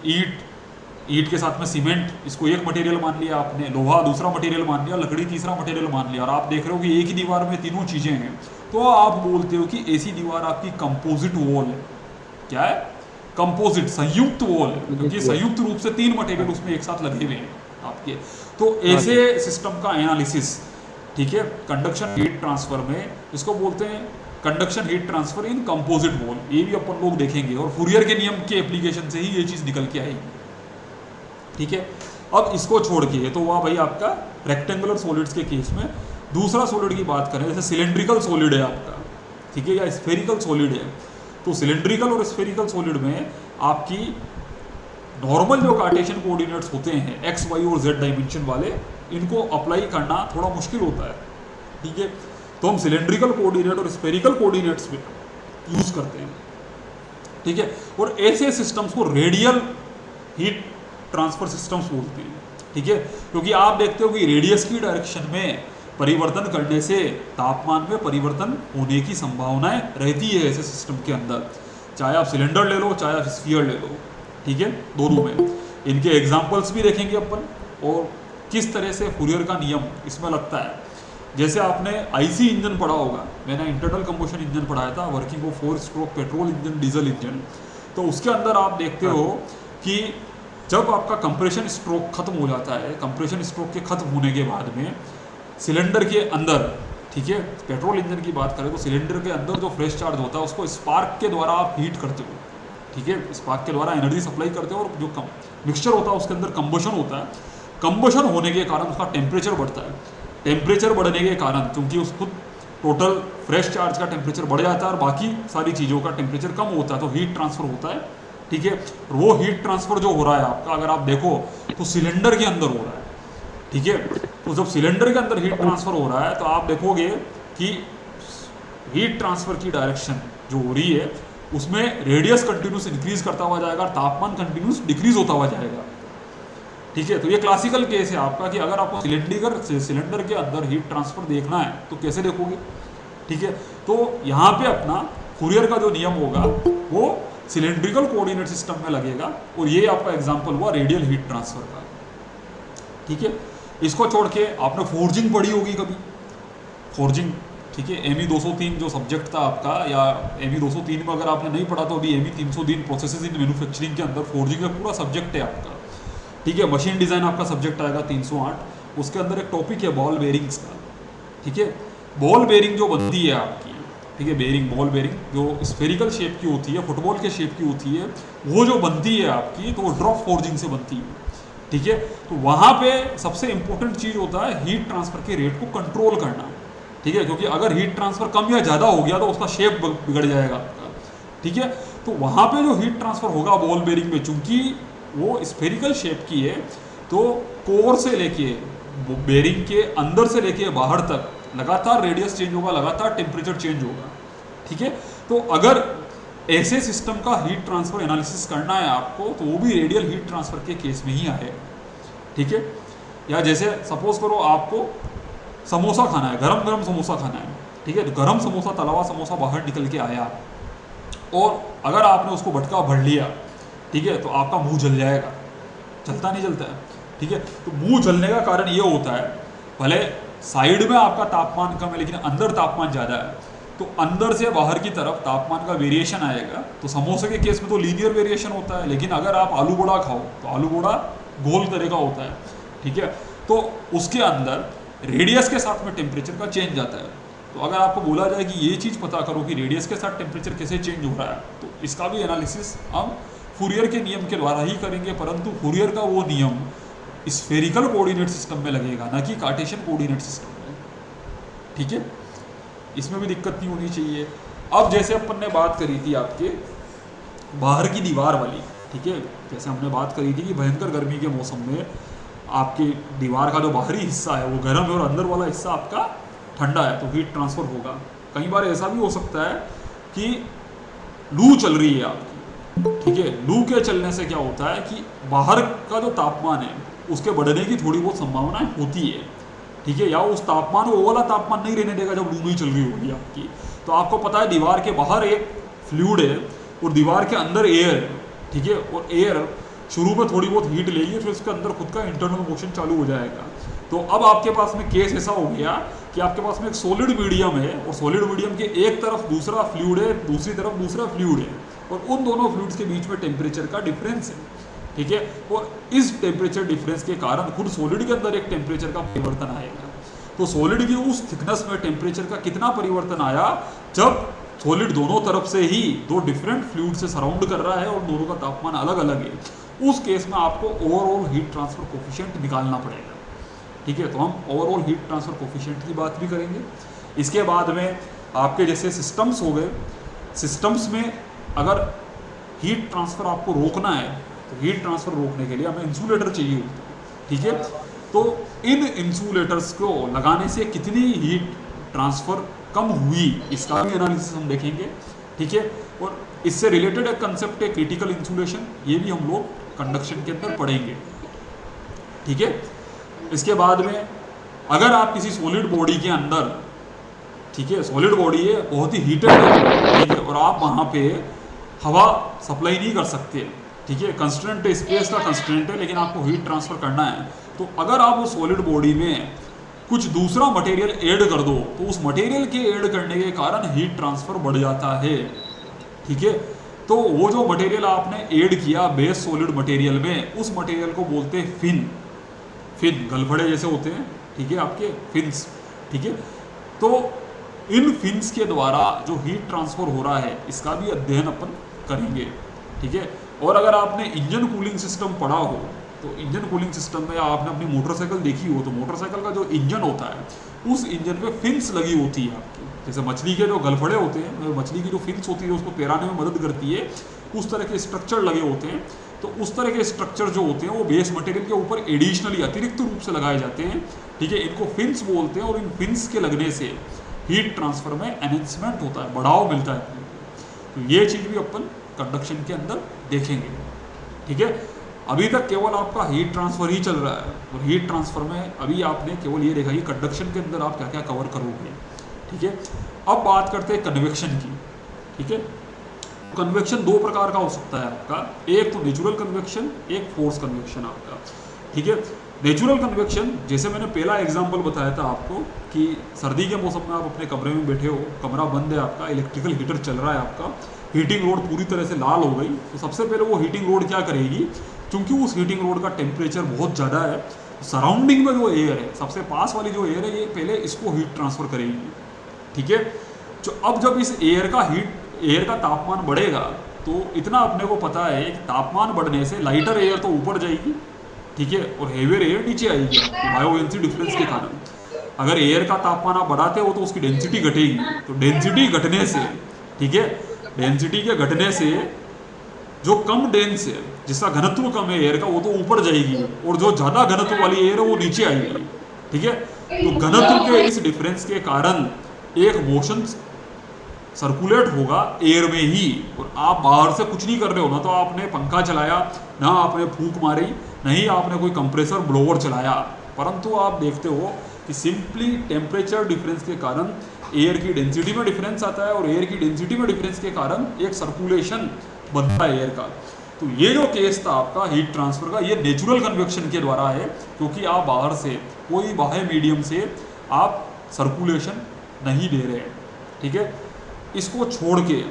ईंट के साथ में सीमेंट, इसको एक मटेरियल मान लिया आपने, लोहा दूसरा मटेरियल मान लिया, लकड़ी तीसरा मटेरियल मान लिया, और आप देख रहे हो कि एक ही दीवार में तीनों चीज़ें हैं, तो आप बोलते हो कि ऐसी दीवार आपकी कंपोजिट वॉल है। क्या है? कंपोजिट, संयुक्त वॉल है, क्योंकि संयुक्त रूप से 3 मटेरियल उसमें एक साथ लगे हुए हैं आपके। तो ऐसे सिस्टम का एनालिसिस, ठीक है, कंडक्शन हीट ट्रांसफर में इसको बोलते हैं कंडक्शन हीट ट्रांसफर इन कंपोजिट वॉल। ये भी अपन लोग देखेंगे, और फूरियर के नियम के एप्लीकेशन से ही ये चीज़ निकल के आएगी, ठीक है। अब इसको छोड़ के तो हुआ भाई आपका रेक्टेंगुलर सॉलिड्स के केस में। दूसरा सॉलिड की बात करें, जैसे सिलेंड्रिकल सॉलिड है आपका, ठीक है, या स्फेरिकल सॉलिड है, तो सिलेंड्रिकल और स्फेरिकल सॉलिड में आपकी नॉर्मल जो कार्टेशियन कोऑर्डिनेट्स होते हैं एक्स वाई और जेड डायमेंशन वाले, इनको अप्लाई करना थोड़ा मुश्किल होता है, ठीक है। तो हम सिलेंड्रिकल कोऑर्डिनेट और स्फेरिकल कोऑर्डिनेट्स में यूज़ करते हैं, ठीक है। और ऐसे सिस्टम्स को रेडियल हीट ट्रांसफर सिस्टम्स बोलते हैं, ठीक है, क्योंकि आप देखते हो कि रेडियस की डायरेक्शन में परिवर्तन करने से तापमान में परिवर्तन होने की संभावनाएं रहती है ऐसे सिस्टम के अंदर, चाहे आप सिलेंडर ले लो चाहे आप स्फीयर ले लो, ठीक है, दोनों में। इनके एग्जाम्पल्स भी देखेंगे अपन, और किस तरह से फूरियर का नियम इसमें लगता है। जैसे आपने आईसी इंजन पढ़ा होगा, मैंने इंटरनल कंबशन इंजन पढ़ाया था, working of 4 stroke petrol engine, diesel engine. तो उसके अंदर आप देखते हो कि जब आपका कंप्रेशन स्ट्रोक खत्म हो जाता है, कंप्रेशन स्ट्रोक के खत्म होने के बाद में सिलेंडर के अंदर, ठीक है, पेट्रोल इंजन की बात करें तो सिलेंडर के अंदर जो फ्रेश चार्ज होता है उसको स्पार्क के द्वारा आप हीट करते हो, ठीक है, स्पार्क के द्वारा एनर्जी सप्लाई करते हो, और जो मिक्सचर होता है उसके अंदर कंबशन होता है। कंबशन होने के कारण उसका टेम्परेचर बढ़ता है। टेम्परेचर बढ़ने के कारण, क्योंकि उस खुद टोटल फ्रेश चार्ज का टेम्परेचर बढ़ जाता है और बाकी सारी चीज़ों का टेम्परेचर कम होता है, तो हीट ट्रांसफर होता है, ठीक है। और वो हीट ट्रांसफर जो हो रहा है आपका, अगर आप देखो तो सिलेंडर के अंदर हो रहा है, ठीक है। तो जब सिलेंडर के अंदर हीट ट्रांसफर हो रहा है तो आप देखोगे कि हीट ट्रांसफर की डायरेक्शन जो हो रही है उसमें रेडियस कंटिन्यूस इंक्रीज करता हुआ जाएगा, तापमान कंटिन्यूस डिक्रीज होता हुआ जाएगा, ठीक है। तो ये क्लासिकल केस है आपका कि अगर आपको सिलेंडर के अंदर हीट ट्रांसफर देखना है तो कैसे देखोगे, ठीक है। तो यहाँ पे अपना फूरियर का जो नियम होगा वो सिलेंड्रिकल कोऑर्डिनेट सिस्टम में लगेगा, और ये आपका एग्जांपल हुआ रेडियल हीट ट्रांसफर का, ठीक है। इसको छोड़ के आपने फोर्जिंग पढ़ी होगी कभी, फोर्जिंग, ठीक है, ME 203 जो सब्जेक्ट था आपका, या ME 203 में अगर आपने नहीं पढ़ा तो अभी ME 303 प्रोसेसेस इन मैन्युफैक्चरिंग के अंदर फोर्जिंग का पूरा सब्जेक्ट है आपका, ठीक है। मशीन डिज़ाइन आपका सब्जेक्ट आएगा 308, उसके अंदर एक टॉपिक है बॉल बेरिंग्स का, ठीक है। बॉल बेरिंग जो बनती है आपकी, ठीक है, बेरिंग, बॉल बेरिंग जो स्फेरिकल शेप की होती है, फुटबॉल के शेप की होती है, वो जो बनती है आपकी तो वो ड्रॉप फोर्जिंग से बनती है, ठीक है। तो वहाँ पे सबसे इंपॉर्टेंट चीज़ होता है हीट ट्रांसफर के रेट को कंट्रोल करना, ठीक है, क्योंकि अगर हीट ट्रांसफर कम या ज़्यादा हो गया तो उसका शेप बिगड़ जाएगा आपका, ठीक है। तो वहाँ पे जो हीट ट्रांसफर होगा बॉल बेरिंग में, चूंकि वो स्फेरिकल शेप की है, तो कोर से लेके बेरिंग के अंदर से लेके बाहर तक लगातार रेडियस चेंज होगा, लगातार टेम्परेचर चेंज होगा, ठीक है। तो अगर ऐसे सिस्टम का हीट ट्रांसफर एनालिसिस करना है आपको तो वो भी रेडियल हीट ट्रांसफर के केस में ही आएगा, ठीक है। या जैसे सपोज करो आपको समोसा खाना है, गरम गरम समोसा खाना है, ठीक है, तो गरम समोसा, तला हुआ समोसा बाहर निकल के आया, और अगर आपने उसको भटका भर लिया, ठीक है, तो आपका मुंह जल जाएगा, जलता नहीं जलता है, ठीक है। तो मुंह जलने का कारण ये होता है, भले साइड में आपका तापमान कम है लेकिन अंदर तापमान ज़्यादा है, तो अंदर से बाहर की तरफ तापमान का वेरिएशन आएगा। तो समोसे के केस में तो लीनियर वेरिएशन होता है, लेकिन अगर आप आलू बड़ा खाओ तो आलू बड़ा गोल तरह का होता है, ठीक है। तो उसके अंदर रेडियस के साथ में टेम्परेचर का चेंज आता है। तो अगर आपको बोला जाए कि ये चीज़ पता करो कि रेडियस के साथ टेम्परेचर कैसे चेंज हो रहा है, तो इसका भी एनालिसिस हम फूरियर के नियम के द्वारा ही करेंगे, परंतु फूरियर का वो नियम स्फेरिकल कोऑर्डिनेट सिस्टम में लगेगा, ना कि कार्टेशियन कोऑर्डिनेट सिस्टम में, ठीक है। इसमें भी दिक्कत नहीं होनी चाहिए। अब जैसे अपन ने बात करी थी आपके बाहर की दीवार वाली, ठीक है, जैसे हमने बात करी थी कि भयंकर गर्मी के मौसम में आपकी दीवार का जो बाहरी हिस्सा है वो गर्म है और अंदर वाला हिस्सा आपका ठंडा है, तो हीट ट्रांसफर होगा। कई बार ऐसा भी हो सकता है कि लू चल रही है आपकी, ठीक है, लू के चलने से क्या होता है कि बाहर का जो तापमान है उसके बढ़ने की थोड़ी बहुत संभावनाएं होती है, ठीक है, या उस तापमान वो वाला तापमान नहीं रहने देगा जब लू नहीं चल रही होगी आपकी। तो आपको पता है दीवार के बाहर एक फ्लूइड है और दीवार के अंदर एयर है, ठीक है, और एयर शुरू में थोड़ी बहुत हीट लेगी, फिर उसके अंदर खुद का इंटरनल मोशन चालू हो जाएगा। तो अब आपके पास में केस ऐसा हो गया कि आपके पास में एक सॉलिड मीडियम है और सॉलिड मीडियम के एक तरफ दूसरा फ्लूइड है, दूसरी तरफ दूसरा फ्लूइड है, और उन दोनों फ्लूइड्स के बीच में टेम्परेचर का डिफरेंस है, ठीक है। और इस टेम्परेचर डिफरेंस के कारण खुद सॉलिड के अंदर एक टेम्परेचर का परिवर्तन आएगा। तो सॉलिड की उस थिकनेस में टेम्परेचर का कितना परिवर्तन आया, जब सॉलिड दोनों तरफ से ही दो डिफरेंट फ्लूइड से सराउंड कर रहा है और दोनों का तापमान अलग अलग है, उस केस में आपको ओवरऑल हीट ट्रांसफर कोफिशिएंट निकालना पड़ेगा, ठीक है। तो हम ओवरऑल हीट ट्रांसफर कोफिशिएंट की बात भी करेंगे। इसके बाद में आपके जैसे सिस्टम्स हो गए, सिस्टम्स में अगर हीट ट्रांसफर आपको रोकना है तो हीट ट्रांसफर रोकने के लिए हमें इंसुलेटर चाहिए होता है, ठीक है। तो इन इंसुलेटर्स को लगाने से कितनी हीट ट्रांसफर कम हुई, इसका भी एनालिसिस हम देखेंगे, ठीक है। और इससे रिलेटेड एक कंसेप्ट है क्रिटिकल इंसुलेशन, ये भी हम लोग कंडक्शन के अंदर पढ़ेंगे, ठीक है। इसके बाद में अगर आप किसी सॉलिड बॉडी के अंदर, ठीक है, सॉलिड बॉडी है बहुत ही हीटेड है, ठीक है, और आप वहाँ पे हवा सप्लाई नहीं कर सकते, ठीक है, कंस्ट्रेंट स्पेस का कंस्ट्रेंट है, लेकिन आपको हीट ट्रांसफर करना है। तो अगर आप वो सॉलिड बॉडी में कुछ दूसरा मटेरियल ऐड कर दो तो उस मटेरियल के ऐड करने के कारण हीट ट्रांसफर बढ़ जाता है। ठीक है, तो वो जो मटेरियल आपने ऐड किया बेस सॉलिड मटेरियल में, उस मटेरियल को बोलते हैं फिन। फिन गलफड़े जैसे होते हैं, ठीक है, आपके फिन्स। ठीक है, तो इन फिन्स के द्वारा जो हीट ट्रांसफर हो रहा है इसका भी अध्ययन अपन करेंगे। ठीक है, और अगर आपने इंजन कूलिंग सिस्टम पढ़ा हो तो इंजन कूलिंग सिस्टम में आपने अपनी मोटरसाइकिल देखी हो तो मोटरसाइकिल का जो इंजन होता है उस इंजन पे फिन्स लगी होती है आपकी। जैसे मछली के जो गलफड़े होते हैं, मछली की जो फिन्स होती है उसको तैराने में मदद करती है, उस तरह के स्ट्रक्चर लगे होते हैं। तो उस तरह के स्ट्रक्चर जो होते हैं वो बेस मटेरियल के ऊपर एडिशनली अतिरिक्त रूप से लगाए जाते हैं। ठीक है, इनको फिन्स बोलते हैं और इन फिन्स के लगने से हीट ट्रांसफर में एनहेंसमेंट होता है, बढ़ाव मिलता है। तो ये चीज़ भी अपन कंडक्शन के अंदर देखेंगे। ठीक है, अभी तक केवल आपका हीट ट्रांसफर ही चल रहा है और हीट ट्रांसफर में अभी आपने केवल ये देखा कि कंडक्शन के अंदर आप क्या क्या कवर करोगे। ठीक है, अब बात करते हैं कन्वेक्शन की। ठीक है, कन्वेक्शन दो प्रकार का हो सकता है आपका, एक तो नेचुरल कन्वेक्शन, एक फोर्स कन्वेक्शन आपका। ठीक है, नेचुरल कन्वेक्शन जैसे मैंने पहला एग्जांपल बताया था आपको कि सर्दी के मौसम में आप अपने कमरे में बैठे हो, कमरा बंद है आपका, इलेक्ट्रिकल हीटर चल रहा है आपका, हीटिंग रोड पूरी तरह से लाल हो गई, तो सबसे पहले वो हीटिंग रोड क्या करेगी, क्योंकि उस हीटिंग रोड का टेम्परेचर बहुत ज़्यादा है, सराउंडिंग में जो एयर है, सबसे पास वाली जो एयर है, ये पहले इसको हीट ट्रांसफर करेगी। ठीक है, तो अब जब इस एयर का तापमान बढ़ेगा तो इतना अपने को पता है कि तापमान बढ़ने से लाइटर एयर तो ऊपर जाएगी, ठीक है, और हेवियर एयर नीचे आएगी बायोवेंसी डिफरेंस के कारण। अगर एयर का तापमान आप बढ़ाते हो तो उसकी डेंसिटी घटेगी, तो डेंसिटी घटने से, ठीक है, डेंसिटी के घटने से जो कम डेंस है, जिसका घनत्व कम है एयर का, वो तो ऊपर जाएगी और जो ज़्यादा घनत्व वाली एयर है वो नीचे आएगी। ठीक है, तो घनत्व के इस डिफरेंस के कारण एक मोशन सर्कुलेट होगा एयर में ही, और आप बाहर से कुछ नहीं कर रहे हो, ना तो आपने पंखा चलाया, ना आपने फूंक मारी, नहीं आपने कोई कंप्रेसर ब्लोअर चलाया, परंतु आप देखते हो कि सिंपली टेम्परेचर डिफरेंस के कारण एयर की डेंसिटी में डिफरेंस आता है और एयर की डेंसिटी में डिफरेंस के कारण एक सर्कुलेशन बनता है एयर का। तो ये जो केस था आपका हीट ट्रांसफर का, ये नेचुरल कन्वेक्शन के द्वारा है, क्योंकि आप बाहर से कोई बाह्य मीडियम से आप सर्कुलेशन नहीं दे रहे हैं। ठीक है, इसको छोड़ के,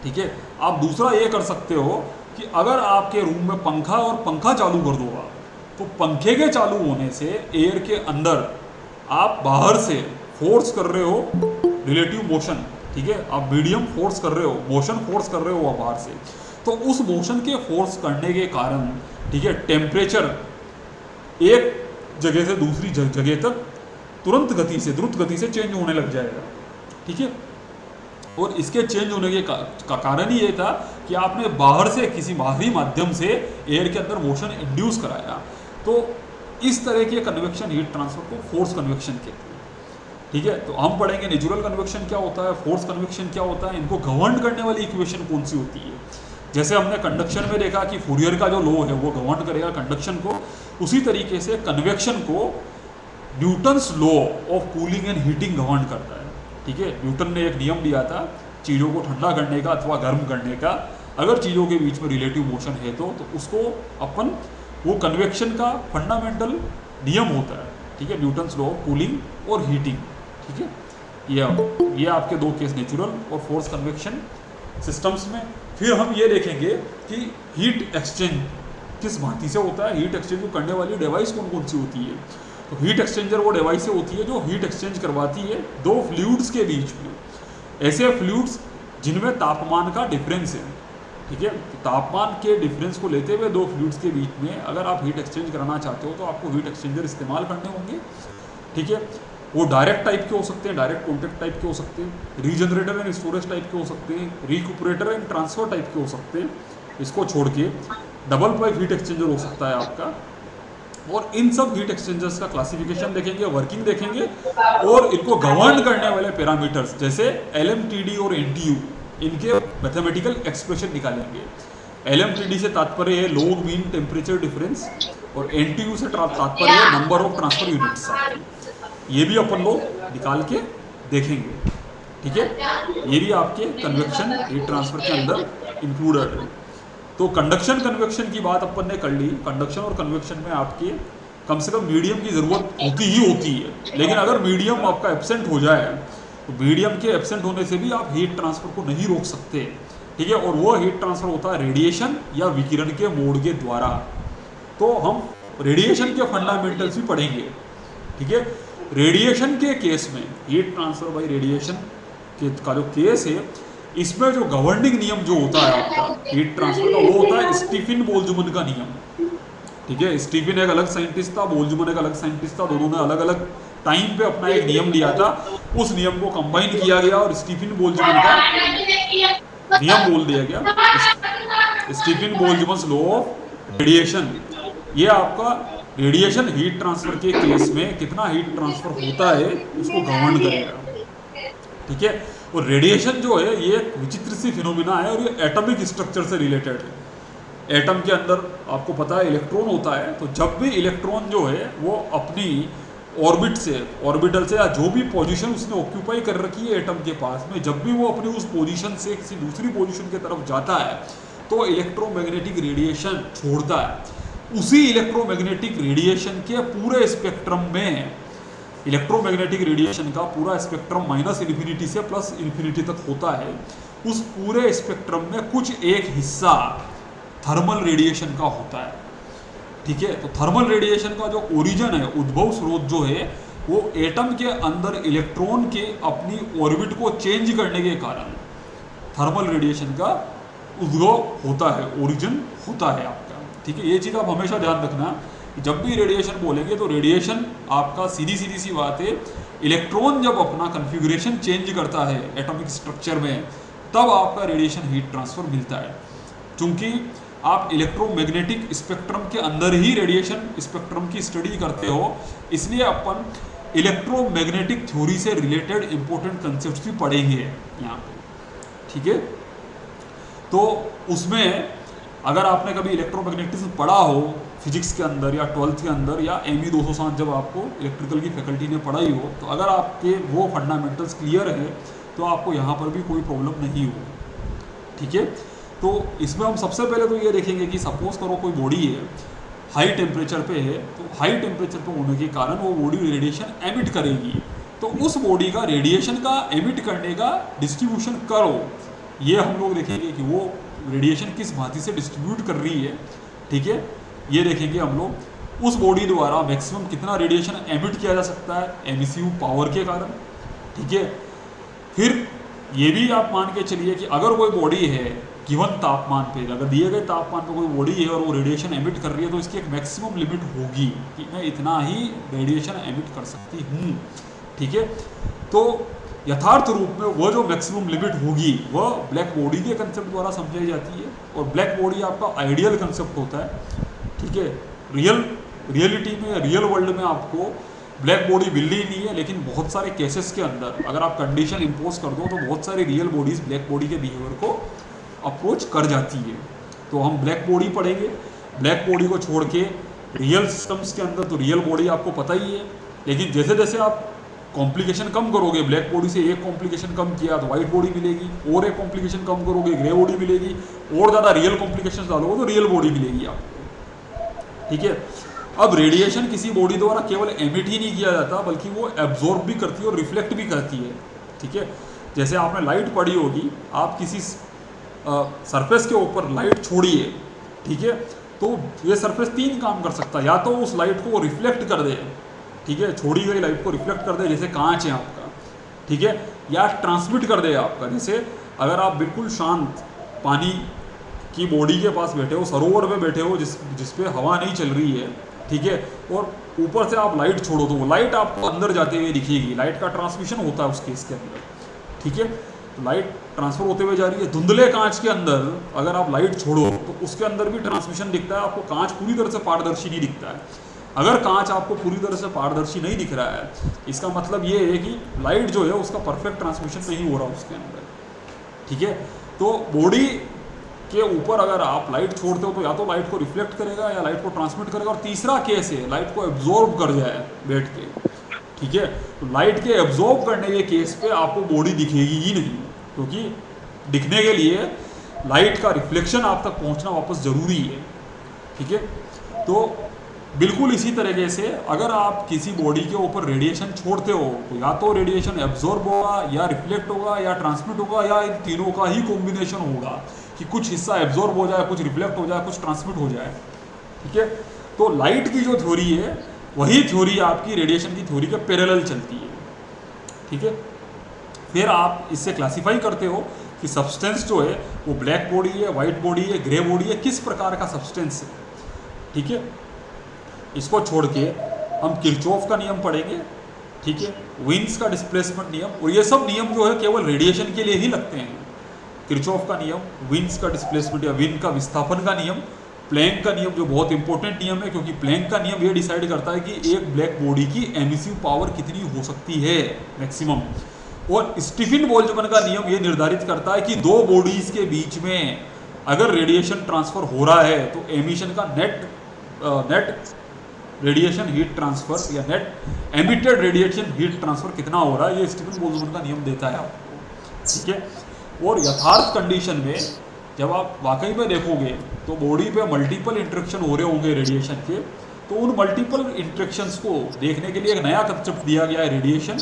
ठीक है, आप दूसरा ये कर सकते हो कि अगर आपके रूम में पंखा और पंखा चालू कर दो आप, तो पंखे के चालू होने से एयर के अंदर आप बाहर से फोर्स कर रहे हो रिलेटिव मोशन। ठीक है, आप मीडियम फोर्स कर रहे हो, मोशन फोर्स कर रहे हो आप बाहर से, तो उस मोशन के फोर्स करने के कारण, ठीक है, टेम्परेचर एक जगह से दूसरी जगह तक तुरंत गति से, द्रुत गति से चेंज होने लग जाएगा। ठीक है, और इसके चेंज होने के का कारण ही ये था कि आपने बाहर से किसी बाहरी माध्यम से एयर के अंदर मोशन इंड्यूस कराया। तो इस तरह के कन्वेक्शन हीट ट्रांसफर को फोर्स कन्वेक्शन कहते हैं। ठीक है, तो हम पढ़ेंगे नेचुरल कन्वेक्शन क्या होता है, फोर्स कन्वेक्शन क्या होता है, इनको गवर्न करने वाली इक्वेशन कौन सी होती है। जैसे हमने कंडक्शन में देखा कि फूरियर का जो लॉ है वो गवर्न करेगा कंडक्शन को, उसी तरीके से कन्वेक्शन को Newton's law of cooling and heating govern करता है। ठीक है, न्यूटन ने एक नियम दिया था चीज़ों को ठंडा करने का अथवा गर्म करने का, अगर चीज़ों के बीच में रिलेटिव मोशन है तो उसको अपन, वो कन्वेक्शन का फंडामेंटल नियम होता है। ठीक है, न्यूटन्स लॉ ऑफ कूलिंग और हीटिंग। ठीक है, ये आपके दो केस नेचुरल और फोर्स कन्वेक्शन सिस्टम्स में। फिर हम ये देखेंगे कि हीट एक्सचेंज किस भांति से होता है, हीट एक्सचेंज करने वाली डिवाइस कौन कौन सी होती है। तो हीट एक्सचेंजर वो डिवाइस होती है जो हीट एक्सचेंज करवाती है दो फ्लूइड्स के बीच में, ऐसे फ्लूइड्स जिनमें तापमान का डिफरेंस है। ठीक है, तो तापमान के डिफरेंस को लेते हुए दो फ्लूइड्स के बीच में अगर आप हीट एक्सचेंज कराना चाहते हो तो आपको हीट एक्सचेंजर इस्तेमाल करने होंगे। ठीक है, वो डायरेक्ट टाइप के हो सकते हैं, डायरेक्ट कॉन्टैक्ट टाइप के हो सकते हैं, रीजनरेटर एंड स्टोरेज टाइप के हो सकते हैं, रिक्यूपरेटर एंड ट्रांसफर टाइप के हो सकते हैं। इसको छोड़ के डबल पाइप हीट एक्सचेंजर हो सकता है आपका। और इन सब हीट एक्सचेंजर्स का क्लासिफिकेशन देखेंगे, वर्किंग देखेंगे, और इनको गवर्न करने वाले पैरामीटर्स जैसे LMTD और NTU, इनके मैथमेटिकल एक्सप्रेशन निकालेंगे। LMTD से तात्पर्य है लॉग मीन टेम्परेचर डिफरेंस, और NTU से तात्पर्य है नंबर ऑफ ट्रांसफर यूनिट्स। ये भी अपन लोग निकाल के देखेंगे। ठीक है, ये भी आपके कन्वेक्शन हीट ट्रांसफर के अंदर इंक्लूडेड है। तो कंडक्शन कन्वेक्शन की बात अपन ने कर ली। कंडक्शन और कन्वेक्शन में आपके कम से कम मीडियम की ज़रूरत होती ही होती है, लेकिन अगर मीडियम आपका एब्सेंट हो जाए तो मीडियम के एब्सेंट होने से भी आप हीट ट्रांसफर को नहीं रोक सकते, ठीक है। और वो हीट ट्रांसफर होता है रेडिएशन या विकिरण के मोड के द्वारा। तो हम रेडिएशन के फंडामेंटल्स भी पढ़ेंगे, ठीक है। रेडिएशन के केस में हीट ट्रांसफर बाय रेडिएशन का जो केस है, इसमें जो गवर्निंग नियम जो होता है आपका हीट ट्रांसफर का, वो होता है स्टीफन बोल्ट्जमैन का नियम, ठीक है। स्टीफन एक अलग साइंटिस्ट था, बोल्ट्जमैन एक अलग साइंटिस्ट था, दोनों ने अलग अलग टाइम पे अपना एक नियम दिया था, उस नियम को कंबाइन किया गया और स्टीफन बोल्ट्जमैन का नियम बोल दिया गया, Stefan Boltzmann law of radiation. ये आपका रेडिएशन हीट ट्रांसफर के केस में कितना हीट ट्रांसफर होता है उसको गवर्न करेगा, ठीक है। और रेडिएशन जो है ये एक विचित्र सी फिनोमिना है और ये एटॉमिक स्ट्रक्चर से रिलेटेड है। एटम के अंदर आपको पता है इलेक्ट्रॉन होता है, तो जब भी इलेक्ट्रॉन जो है वो अपनी ऑर्बिटल से या जो भी पोजीशन उसने ऑक्यूपाई कर रखी है एटम के पास में, जब भी वो अपनी उस पोजीशन से किसी दूसरी पोजीशन की तरफ जाता है तो इलेक्ट्रोमैग्नेटिक रेडिएशन छोड़ता है। उसी इलेक्ट्रोमैग्नेटिक रेडिएशन के पूरे स्पेक्ट्रम में, इलेक्ट्रोमैग्नेटिक रेडिएशन का पूरा स्पेक्ट्रम -∞ से +∞ तक होता है, उस पूरे स्पेक्ट्रम में कुछ एक हिस्सा थर्मल रेडिएशन का होता है, ठीक है। तो थर्मल रेडिएशन का जो ओरिजिन है, उद्भव स्रोत जो है, वो एटम के अंदर इलेक्ट्रॉन के अपनी ऑर्बिट को चेंज करने के कारण थर्मल रेडिएशन का उद्भव होता है, ओरिजिन होता है आपका, ठीक है। ये चीज़ आप हमेशा ध्यान रखना कि जब भी रेडिएशन बोलेंगे तो रेडिएशन आपका सीधी सी बात है, इलेक्ट्रॉन जब अपना कन्फिगरेशन चेंज करता है एटॉमिक स्ट्रक्चर में, तब आपका रेडिएशन हीट ट्रांसफर मिलता है। चूंकि आप इलेक्ट्रोमैग्नेटिक स्पेक्ट्रम के अंदर ही रेडिएशन स्पेक्ट्रम की स्टडी करते हो, इसलिए अपन इलेक्ट्रोमैग्नेटिक थ्योरी से रिलेटेड इंपॉर्टेंट कंसेप्ट्स भी पढ़ेंगे यहाँ पे, ठीक है। तो उसमें अगर आपने कभी इलेक्ट्रोमैग्नेटिज्म पढ़ा हो फिजिक्स के अंदर या 12th के अंदर या ME 207 जब आपको इलेक्ट्रिकल की फैकल्टी ने पढ़ाई हो, तो अगर आपके वो फंडामेंटल्स क्लियर है तो आपको यहाँ पर भी कोई प्रॉब्लम नहीं होगी, ठीक है। तो इसमें हम सबसे पहले तो ये देखेंगे कि सपोज करो कोई बॉडी है, हाई टेम्परेचर पे है, तो हाई टेम्परेचर पे होने के कारण वो बॉडी रेडिएशन एमिट करेगी, तो उस बॉडी का रेडिएशन का एमिट करने का डिस्ट्रीब्यूशन करो, ये हम लोग देखेंगे कि वो रेडिएशन किस भांति से डिस्ट्रीब्यूट कर रही है, ठीक है। ये देखेंगे हम लोग उस बॉडी द्वारा मैक्सिमम कितना रेडिएशन एमिट किया जा सकता है एमिसिव पावर के कारण, ठीक है। फिर ये भी आप मान के चलिए कि अगर कोई बॉडी है गिवन तापमान पे, अगर दिए गए तापमान पे कोई बॉडी है और वो रेडिएशन एमिट कर रही है, तो इसकी एक मैक्सिमम लिमिट होगी कि मैं इतना ही रेडिएशन एमिट कर सकती हूँ, ठीक है। तो यथार्थ रूप में वो जो मैक्सिमम लिमिट होगी वह ब्लैक बॉडी के कंसेप्ट द्वारा समझाई जाती है, और ब्लैक बॉडी आपका आइडियल कंसेप्ट होता है, ठीक है। रियलिटी में, रियल वर्ल्ड में आपको ब्लैक बॉडी मिलनी ही नहीं है, लेकिन बहुत सारे केसेस के अंदर अगर आप कंडीशन इम्पोज कर दो तो बहुत सारी रियल बॉडीज ब्लैक बॉडी के बिहेवियर को अप्रोच कर जाती है। तो हम ब्लैक बॉडी पढ़ेंगे, ब्लैक बॉडी को छोड़ के रियल सिस्टम्स के अंदर तो रियल बॉडी आपको पता ही है, लेकिन जैसे जैसे आप कॉम्प्लिकेशन कम करोगे, ब्लैक बॉडी से एक कॉम्प्लिकेशन कम किया तो वाइट बॉडी मिलेगी, और एक कॉम्प्लिकेशन कम करोगे ग्रे बॉडी मिलेगी, और ज़्यादा रियल कॉम्प्लिकेशन डालोगे तो रियल बॉडी मिलेगी आपको, ठीक है। अब रेडिएशन किसी बॉडी द्वारा केवल एमिट ही नहीं किया जाता, बल्कि वो एब्जॉर्ब भी करती है और रिफ्लेक्ट भी करती है, ठीक है। जैसे आपने लाइट पढ़ी होगी, आप किसी सरफेस के ऊपर लाइट छोड़िए, ठीक है, तो ये सरफेस 3 काम कर सकता है, या तो उस लाइट को रिफ्लेक्ट कर दे, ठीक है, छोड़ी गई लाइट को रिफ्लेक्ट कर दे जैसे कांच है आपका, ठीक है, या ट्रांसमिट कर दे आपका, जैसे अगर आप बिल्कुल शांत पानी की बॉडी के पास बैठे हो, सरोवर में बैठे हो जिस पे हवा नहीं चल रही है, ठीक है, और ऊपर से आप लाइट छोड़ो तो वो लाइट आपको अंदर जाते हुए दिखेगी, लाइट का ट्रांसमिशन होता है उस केस के अंदर, ठीक है। तो लाइट ट्रांसफर होते हुए जा रही है, धुंधले कांच के अंदर अगर आप लाइट छोड़ो तो उसके अंदर भी ट्रांसमिशन दिखता है, आपको कांच पूरी तरह से पारदर्शी नहीं दिखता है। अगर कांच आपको पूरी तरह से पारदर्शी नहीं दिख रहा है, इसका मतलब ये है कि लाइट जो है उसका परफेक्ट ट्रांसमिशन नहीं हो रहा उसके अंदर, ठीक है। तो बॉडी के ऊपर अगर आप लाइट छोड़ते हो तो या तो लाइट को रिफ्लेक्ट करेगा या लाइट को ट्रांसमिट करेगा, और तीसरा केस है लाइट को एब्जॉर्ब कर जाए बैठ के, ठीक है। तो लाइट के एब्जॉर्ब करने के केस पे आपको बॉडी दिखेगी ही नहीं, क्योंकि दिखने के लिए लाइट का रिफ्लेक्शन आप तक पहुंचना वापस ज़रूरी है, ठीक है। तो बिल्कुल इसी तरीके से अगर आप किसी बॉडी के ऊपर रेडिएशन छोड़ते हो तो या तो रेडिएशन एब्जॉर्ब होगा या रिफ्लेक्ट होगा या ट्रांसमिट होगा या इन तीनों का ही कॉम्बिनेशन होगा कि कुछ हिस्सा एब्जॉर्ब हो जाए, कुछ रिफ्लेक्ट हो जाए, कुछ ट्रांसमिट हो जाए, ठीक है। तो लाइट की जो थ्योरी है वही थ्योरी आपकी रेडिएशन की थ्योरी के पैरेलल चलती है, ठीक है। फिर आप इससे क्लासीफाई करते हो कि सब्सटेंस जो है वो ब्लैक बॉडी है, वाइट बॉडी है, ग्रे बॉडी है, किस प्रकार का सब्सटेंस है, ठीक है। इसको छोड़ के हम किरचॉफ का नियम पढ़ेंगे, ठीक है, विन्स का डिस्प्लेसमेंट नियम, और ये सब नियम जो है केवल रेडिएशन के लिए ही लगते हैं। किरचॉफ का नियम, विन्स का डिस्प्लेसमेंट या विन का विस्थापन का नियम, प्लैंक का नियम जो बहुत इंपॉर्टेंट नियम है क्योंकि प्लैंक का नियम ये डिसाइड करता है कि एक ब्लैक बॉडी की एमिसिव पावर कितनी हो सकती है मैक्सिमम, और स्टीफन बोल्ट्जमैन का नियम ये निर्धारित करता है कि दो बॉडीज के बीच में अगर रेडिएशन ट्रांसफर हो रहा है तो एमिशन का नेट रेडिएशन हीट ट्रांसफर या net emitted radiation heat transfer कितना हो रहा है, ये स्टीफन बोल्ट्जमैन का नियम देता है आपको, ठीक है। और यथार्थ कंडीशन में जब आप वाकई में देखोगे तो बॉडी पे मल्टीपल इंटरेक्शन हो रहे होंगे रेडिएशन के, तो उन मल्टीपल इंटरेक्शंस को देखने के लिए एक नया कंसेप्ट दिया गया है रेडिएशन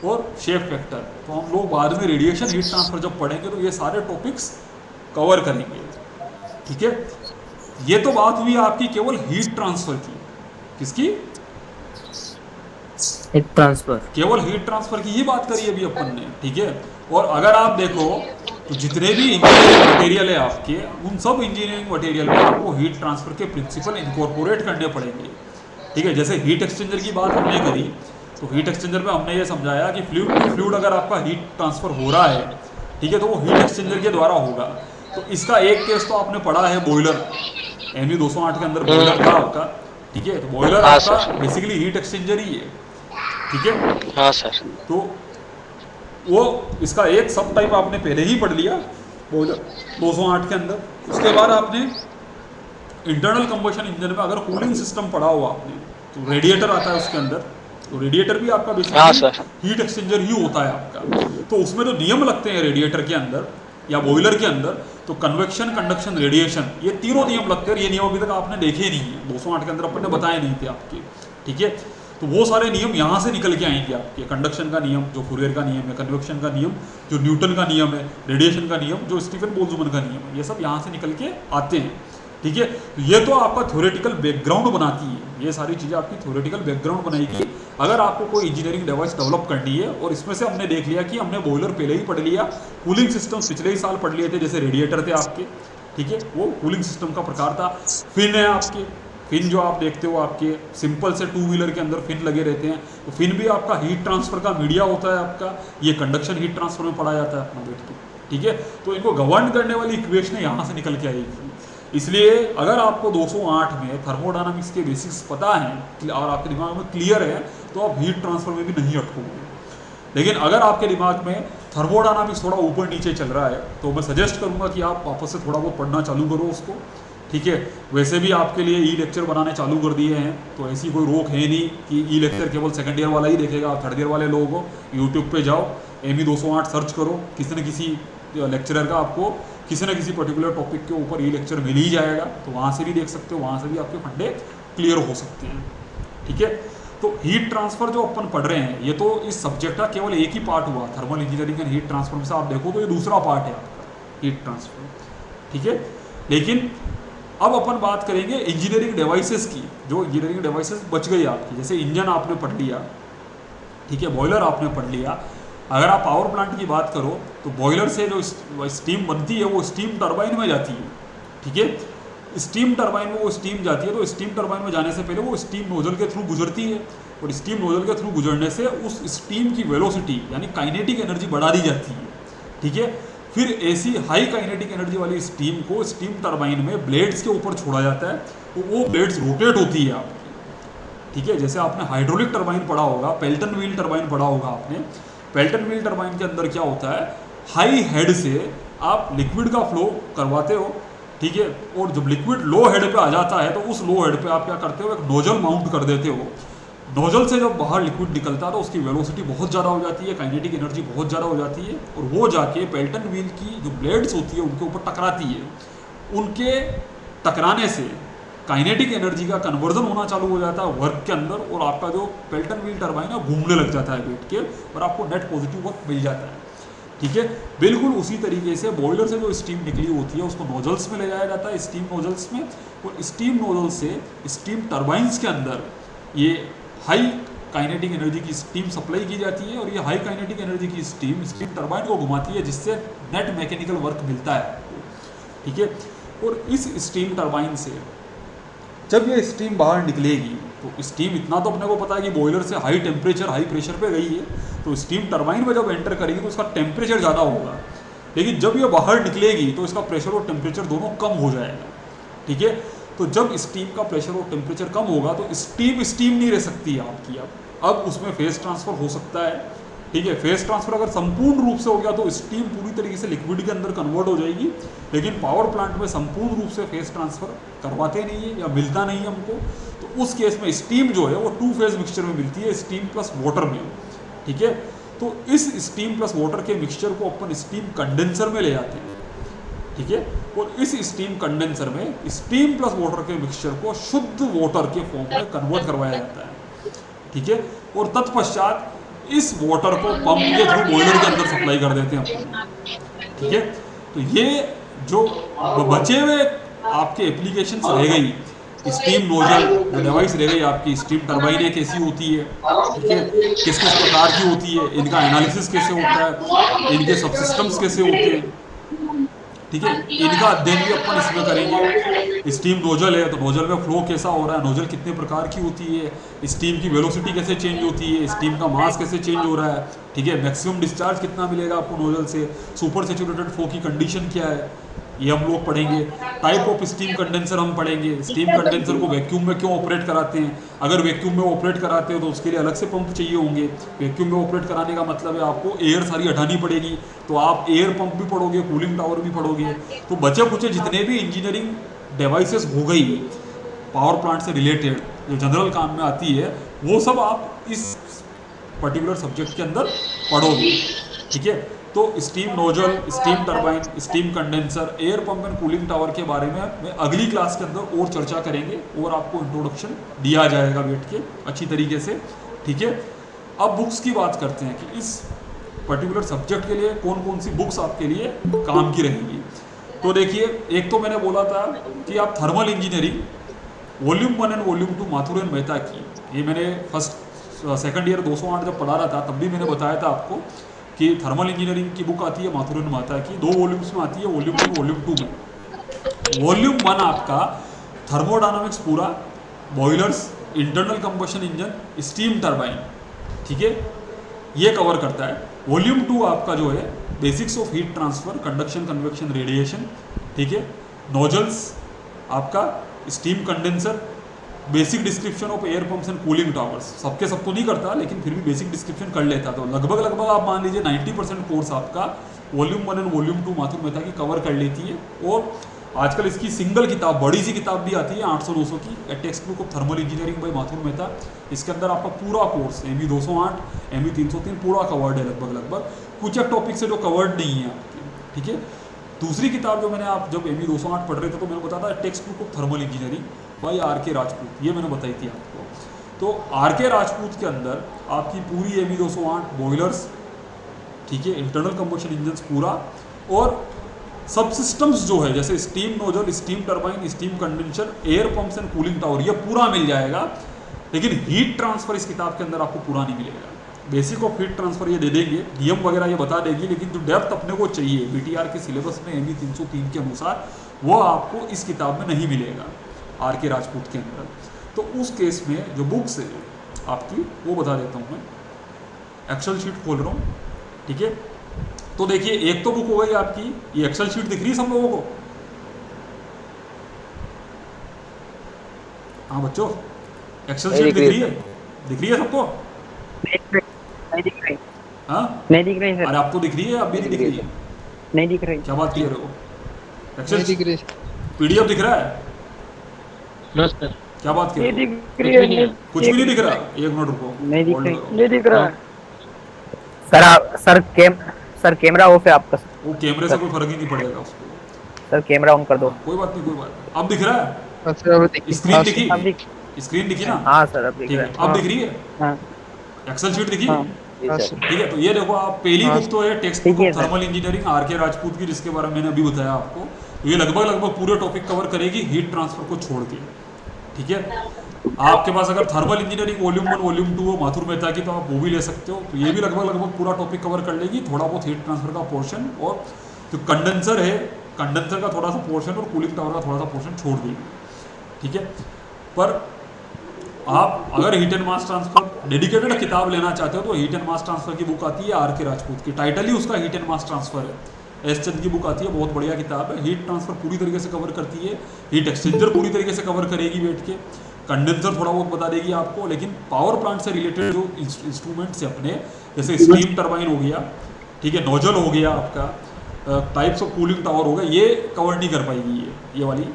और शेप फैक्टर। तो हम लोग बाद में रेडिएशन हीट ट्रांसफर जब पढ़ेंगे तो ये सारे टॉपिक्स कवर करेंगे, ठीक है। ये तो बात हुई आपकी केवल हीट ट्रांसफर की, किसकी? हीट ट्रांसफर, केवल हीट ट्रांसफर की ही बात करी अभी अपन ने, ठीक है। और अगर आप देखो तो जितने भी इंजीनियरिंग मटेरियल है आपके, उन सब इंजीनियरिंग मटेरियल में आपको हीट ट्रांसफर के प्रिंसिपल इनकॉर्पोरेट करने पड़ेंगे, ठीक है। जैसे हीट एक्सचेंजर की बात हमने करी तो हीट एक्सचेंजर में हमने ये समझाया कि फ्लूइड अगर आपका हीट ट्रांसफर हो रहा है, ठीक है, तो वो हीट एक्सचेंजर के द्वारा होगा। तो इसका एक केस तो आपने पढ़ा है बॉयलर, ME 208 के अंदर बॉयलर था आपका, ठीक है। तो बॉयलर आपका बेसिकली हीट एक्सचेंजर ही है, ठीक है। हाँ सर। तो वो इसका एक सब टाइप आपने पहले ही पढ़ लिया बॉयलर 208 के अंदर। उसके बाद आपने इंटरनल कंबशन इंजन में अगर कूलिंग सिस्टम पढ़ा हुआ आपने तो रेडिएटर आता है उसके अंदर, तो रेडिएटर भी आपका बेसिकली हीट एक्सचेंजर ही होता है आपका। तो उसमें जो नियम लगते हैं रेडिएटर के अंदर या बॉयलर के अंदर, तो कन्वेक्शन, कंडक्शन, रेडिएशन, ये तीनों नियम लगते हैं। ये नियम अभी तक आपने देखे नहीं है, 208 के अंदर अपन ने बताए नहीं थे आपके, ठीक है। तो वो सारे नियम यहाँ से निकल के आएंगे आपके, कंडक्शन का नियम जो फूरियर का नियम है, कन्वेक्शन का नियम जो न्यूटन का नियम है, रेडिएशन का नियम जो स्टीफन बोल्ट्जमैन का नियम है, ये सब यहाँ से निकल के आते हैं, ठीक है। ये तो आपका थ्योरेटिकल बैकग्राउंड बनाती है, ये सारी चीज़ें आपकी थ्योरेटिकल बैकग्राउंड बनाएगी अगर आपको कोई इंजीनियरिंग डिवाइस डेवलप करनी है। और इसमें से हमने देख लिया कि हमने बॉयलर पहले ही पढ़ लिया, कूलिंग सिस्टम पिछले ही साल पढ़ लिए थे, जैसे रेडिएटर थे आपके, ठीक है, वो कूलिंग सिस्टम का प्रकार था। फिन है आपके, फिन जो आप देखते हो आपके सिंपल से 2 व्हीलर के अंदर फिन लगे रहते हैं, तो फिन भी आपका हीट ट्रांसफर का मीडिया होता है आपका, ये कंडक्शन हीट ट्रांसफर में पढ़ा जाता है अपना बैठ के, ठीक है। तो इनको गवर्न करने वाली इक्वेशन यहाँ से निकल के आएगी। इसलिए अगर आपको 208 में थर्मोडायनामिक्स के बेसिक्स पता हैं और आपके दिमाग में क्लियर है तो आप हीट ट्रांसफर में भी नहीं अटकोगे। लेकिन अगर आपके दिमाग में थर्मोडायनामिक्स थोड़ा ऊपर नीचे चल रहा है तो मैं सजेस्ट करूंगा कि आप वापस से थोड़ा बहुत पढ़ना चालू करो उसको, ठीक है। वैसे भी आपके लिए ई लेक्चर बनाने चालू कर दिए हैं, तो ऐसी कोई रोक है नहीं कि ई लेक्चर केवल सेकंड ईयर वाला ही देखेगा। आप थर्ड ईयर वाले लोगों को यूट्यूब पे जाओ, ME 208 सर्च करो, किसी न किसी लेक्चरर का आपको किसी न किसी पर्टिकुलर टॉपिक के ऊपर ई लेक्चर मिल ही जाएगा, तो वहाँ से भी देख सकते हो, वहाँ से भी आपके फंडे क्लियर हो सकते हैं, ठीक है। तो हीट ट्रांसफर जो अपन पढ़ रहे हैं ये तो इस सब्जेक्ट का केवल एक ही पार्ट हुआ, thermal engineering and heat transfer में से आप देखो तो ये दूसरा पार्ट है आपका हीट ट्रांसफर, ठीक है। लेकिन अब अपन बात करेंगे इंजीनियरिंग डिवाइसेस की, जो इंजीनियरिंग डिवाइसेस बच गई आपकी, जैसे इंजन आपने पढ़ लिया, ठीक है, बॉयलर आपने पढ़ लिया। अगर आप पावर प्लांट की बात करो तो बॉयलर से जो स्टीम बनती है वो स्टीम टरबाइन में जाती है, ठीक है। स्टीम टरबाइन में वो स्टीम जाती है, तो स्टीम टरबाइन में जाने से पहले वो स्टीम नोजल के थ्रू गुजरती है, और स्टीम नोजल के थ्रू गुजरने से उस स्टीम की वेलोसिटी यानी काइनेटिक एनर्जी बढ़ा दी जाती है, ठीक है। फिर ऐसी हाई काइनेटिक एनर्जी वाली स्टीम को स्टीम टरबाइन में ब्लेड्स के ऊपर छोड़ा जाता है, तो वो ब्लेड्स रोटेट होती है आपकी, ठीक है। जैसे आपने हाइड्रोलिक टरबाइन पढ़ा होगा, पेल्टन व्हील टरबाइन पढ़ा होगा आपने। पेल्टन व्हील टरबाइन के अंदर क्या होता है, हाई हेड से आप लिक्विड का फ्लो करवाते हो, ठीक है, और जब लिक्विड लो हेड पे आ जाता है तो उस लो हेड पे आप क्या करते हो, एक नोजल माउंट कर देते हो, नोजल से जब बाहर लिक्विड निकलता है तो उसकी वेलोसिटी बहुत ज़्यादा हो जाती है, काइनेटिक एनर्जी बहुत ज़्यादा हो जाती है, और वो जाके पेल्टन व्हील की जो ब्लेड्स होती है उनके ऊपर टकराती है। उनके टकराने से काइनेटिक एनर्जी का कन्वर्जन होना चालू हो जाता है वर्क के अंदर, और आपका जो पेल्टन व्हील टरबाइन है घूमने लग जाता है बैठ के, और आपको नेट पॉजिटिव वर्क मिल जाता है। ठीक है, बिल्कुल उसी तरीके से बॉयलर से जो स्टीम निकली होती है उसको नोजल्स में ले जाया जाता है, स्टीम नोजल्स में, और स्टीम नोजल से स्टीम टरबाइंस के अंदर ये हाई काइनेटिक एनर्जी की स्टीम सप्लाई की जाती है, और ये हाई काइनेटिक एनर्जी की स्टीम टरबाइन को घुमाती है, जिससे नेट मैकेनिकल वर्क मिलता है। ठीक है, और इस स्टीम टरबाइन से जब ये स्टीम बाहर निकलेगी तो स्टीम इतना तो अपने को पता है कि बॉयलर से हाई टेम्परेचर हाई प्रेशर पे गई है, तो स्टीम टरबाइन में जब एंटर करेगी तो इसका टेम्परेचर ज़्यादा होगा, लेकिन जब ये बाहर निकलेगी तो इसका प्रेशर और टेम्परेचर दोनों कम हो जाएगा। ठीक है, तो जब स्टीम का प्रेशर और टेम्परेचर कम होगा तो स्टीम नहीं रह सकती है आपकी, अब उसमें फेस ट्रांसफ़र हो सकता है। ठीक है, फेस ट्रांसफ़र अगर संपूर्ण रूप से हो गया तो स्टीम पूरी तरीके से लिक्विड के अंदर कन्वर्ट हो जाएगी, लेकिन पावर प्लांट में संपूर्ण रूप से फेस ट्रांसफ़र करवाते नहीं है या मिलता नहीं है हमको, तो उस केस में स्टीम जो है वो 2 फेज मिक्सचर में मिलती है, स्टीम प्लस वाटर में। ठीक है, तो इस स्टीम प्लस वाटर के मिक्सचर को अपन स्टीम कंडेंसर में ले जाते हैं। ठीक है, और इस स्टीम कंडेंसर में स्टीम प्लस वाटर के मिक्सचर को शुद्ध वाटर के फॉर्म में कन्वर्ट करवाया जाता है। ठीक है, और तत्पश्चात इस वाटर को पंप के थ्रू बॉयलर के अंदर सप्लाई कर देते हैं अपन। ठीक है, तो ये जो बचे हुए आपके एप्लीकेशंस रह गई, स्टीम नोजल जो डिवाइस रह गई आपकी, स्टीम टरबाइनें कैसी होती है, ठीक है, किस किस प्रकार की होती है, इनका एनालिसिस कैसे होता है, इनके सबसिस्टम्स कैसे होते हैं, ठीक है, इनका अध्ययन भी अपन इसमें करेंगे। स्टीम नोजल है तो नोजल में फ्लो कैसा हो रहा है, नोजल कितने प्रकार की होती है, स्टीम की वेलोसिटी कैसे चेंज होती है, स्टीम का मास कैसे चेंज हो रहा है, ठीक है, मैक्सिमम डिस्चार्ज कितना मिलेगा आपको नोजल से, सुपर सैचुरेटेड फ्लो की कंडीशन क्या है, ये हम लोग पढ़ेंगे। टाइप ऑफ स्टीम कंडेंसर हम पढ़ेंगे, स्टीम कंडेंसर को वैक्यूम में क्यों ऑपरेट कराते हैं, अगर वैक्यूम में ऑपरेट कराते हो तो उसके लिए अलग से पंप चाहिए होंगे, वैक्यूम में ऑपरेट कराने का मतलब है आपको एयर सारी हटानी पड़ेगी, तो आप एयर पंप भी पढ़ोगे, कूलिंग टावर भी पढ़ोगे। तो बचे कुछ जितने भी इंजीनियरिंग डिवाइसेस हो गई पावर प्लांट से रिलेटेड जो जनरल काम में आती है, वो सब आप इस पर्टिकुलर सब्जेक्ट के अंदर पढ़ोगे। ठीक है, तो steam nozzle, steam turbine, steam condenser, air pump and cooling tower के बारे में अगली क्लास के अंदर और चर्चा करेंगे, और आपको इंट्रोडक्शन दिया जाएगा बैठ के अच्छी तरीके से। ठीक है, अब बुक्स की बात करते हैं कि इस पर्टिकुलर सब्जेक्ट के लिए कौन कौन सी बुक्स आपके लिए काम की रहेंगी। तो देखिए, एक तो मैंने बोला था कि आप thermal engineering volume 1 and volume 2 Mathur and Mehta की, ये मैंने सेकंड ईयर 208 जब पढ़ा रहा था तब भी मैंने बताया था आपको कि थर्मल इंजीनियरिंग की बुक आती है माथुर एंड मेहता की, 2 वॉल्यूम्स में आती है, वॉल्यूम 1 वॉल्यूम 2 में। वॉल्यूम 1 आपका थर्मोडायनामिक्स पूरा, boilers, internal combustion engine, steam turbine, ठीक है, ये कवर करता है। वॉल्यूम 2 आपका जो है basics of heat transfer, conduction, convection, radiation, ठीक है, नोजल्स आपका, steam condenser, basic description of air pumps and cooling towers, सबके सब तो नहीं करता लेकिन फिर भी बेसिक डिस्क्रिप्शन कर लेता, तो लगभग आप मान लीजिए 90% कोर्स आपका volume 1 and volume 2 Mathur Mehta की कवर कर लेती है। और आजकल इसकी सिंगल किताब, बड़ी सी किताब भी आती है 800-900 की, ए text book of thermal engineering bye Mathur Mehta. इसके अंदर आपका पूरा कोर्स ME 208, ME 303 पूरा कवर्ड है लगभग, कुछ एक टॉपिक से जो कवर्ड नहीं है आपके। ठीक है, दूसरी किताब जो मैंने, आप जब ME 208 पढ़ रहे थे तो मैंने बताया था text book of thermal engineering bye RK Rajput, ये मैंने बताई थी आपको। तो RK राजपूत के अंदर आपकी पूरी ME 208 बॉयलर्स, ठीक है, इंटरनल कंबशन इंजन पूरा, और सब सिस्टम्स जो है जैसे steam nozzle, steam turbine, steam condenser, air pumps and cooling tower, ये पूरा मिल जाएगा। लेकिन हीट ट्रांसफर इस किताब के अंदर आपको पूरा नहीं मिलेगा। बेसिक ऑफ हीट ट्रांसफर ये दे देंगे, नियम वगैरह ये बता देगी, लेकिन जो डेप्थ अपने को चाहिए BTR के सिलेबस में ME 303 के अनुसार, वो आपको इस किताब में नहीं मिलेगा RK राजपूत के अंदर। तो उस केस में जो बुक्स है आपकी, वो बता देता हूँ मैं। एक्सेल शीट खोल रहा हूँ, ठीक है। तो देखिए, एक तो बुक हो गई आपकी, ये एक्सेल शीट दिख रही है सब लोगों को? हाँ बच्चों, एक्सेल शीट दिख रही है? दिख रही है सबको? नहीं दिख रही। हाँ, नहीं दिख रही सर। अरे आपको दिख रही है, अब भी नहीं दिख रही है? नहीं दिख रही। क्या बात कर रहे हो? नहीं दिख रही। PDF दिख रहा है? बस सर, क्या बात कर नहीं रहे हो? दिख रही है, नहीं कुछ भी नहीं दिख रहा? एक मिनट रुको, नहीं दिख होल्ड रही, करो। नहीं दिख रहा। सर कैमरा ऑफ है आपका। वो कैमरे से कोई फर्क ही नहीं पड़ेगा उसको। सर कैमरा ऑन कर दो। कोई बात नहीं, कोई बात नहीं। अब दिख रहा है? अच्छा अब देखिए स्क्रीन दिखी? अब दिख, स्क्रीन दिखी ना? हाँ सर अब दिख ठीक रहा है, है। अब दिख रही है? हाँ एक्सेल शीट दिखी? हाँ जी सर। ठीक है, तो ये देखो आप, पहली हाँ। बुक तो है टेक्स्ट ठीक बुक है of sir. Thermal engineering R K. Rajput की, जिसके बारे में मैंने अभी बताया आपको। तो ये लगभग पूरे टॉपिक कवर करेगी हीट ट्रांसफर को छोड़ के। ठीक है, आपके पास अगर थर्मल इंजीनियरिंग वॉल्यूम 1 वॉल्यूम 2 हो माथुर मेहता की, तो आप वो भी ले सकते हो। तो ये भी लगभग पूरा टॉपिक कवर कर लेगी, थोड़ा बहुत हीट ट्रांसफर का पोर्शन, और जो कंडेंसर है, कंडेंसर का थोड़ा सा पोर्शन, और कूलिंग टावर का थोड़ा सा पोर्शन छोड़ देगी। ठीक है, पर आप अगर heat and mass transfer dedicated किताब लेना चाहते हो तो हीट एंड मास ट्रांसफर की बुक आती है आर.के. राजपूत की, टाइटल ही उसका हीट एंड मास ट्रांसफर है। एस चंद की बुक आती है, बहुत बढ़िया किताब है। हीट ट्रांसफर पूरी तरीके से कवर करती है, हीट एक्सचेंजर पूरी तरीके से कवर करेगी बैठ के, कंडेंसर थोड़ा बहुत बता देगी आपको, लेकिन पावर प्लांट से रिलेटेड जो इंस्ट्रूमेंट्स है अपने, जैसे स्टीम टरबाइन हो गया, ठीक है, नोजल हो गया आपका, टाइप्स ऑफ कूलिंग टावर हो गया, ये कवर नहीं कर पाएगी ये वाली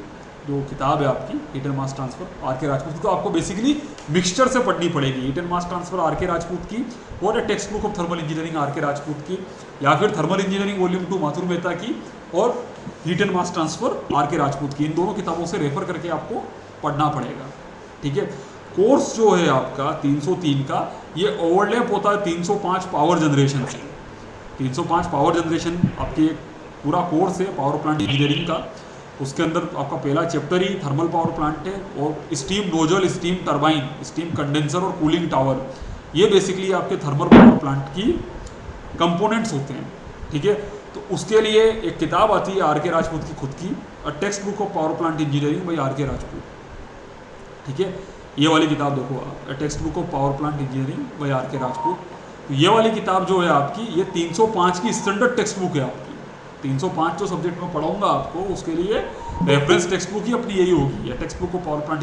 जो किताब है आपकी heat and mass transfer R K. Rajput की। तो आपको बेसिकली मिक्सचर से पढ़नी पड़ेगी heat and mass transfer R K. Rajput की, और text book of thermal engineering R K. Rajput की, या फिर thermal engineering volume 2 Mathur Mehta की, और heat and mass transfer R K. Rajput की। इन दोनों किताबों से रेफर करके आपको पढ़ना पड़ेगा। ठीक है, कोर्स जो है आपका 303 का, ये ओवरलैप होता है 305 पावर जनरेशन से। 305 पावर जनरेशन आपके पूरा कोर्स है पावर प्लांट इंजीनियरिंग का। उसके अंदर आपका पहला चैप्टर ही थर्मल पावर प्लांट है, और steam nozzle, steam turbine, steam condenser और कूलिंग टावर, ये बेसिकली आपके थर्मल पावर प्लांट की कंपोनेंट्स होते हैं। ठीक है, तो उसके लिए एक किताब आती है आर.के. राजपूत की खुद की, a text book of power plant engineering by R K. Rajput. ठीक है, ये वाली किताब देखो आप, a text book of power plant engineering by R K. Rajput. तो ये वाली किताब जो है आपकी, ये 305 की स्टैंडर्ड टेक्स्ट बुक है आपकी। 305 जो सब्जेक्ट में पढ़ाऊंगा आपको, उसके लिए रेफरेंस टेक्स्ट बुक ही अपनी यही होगी, या text book of power plant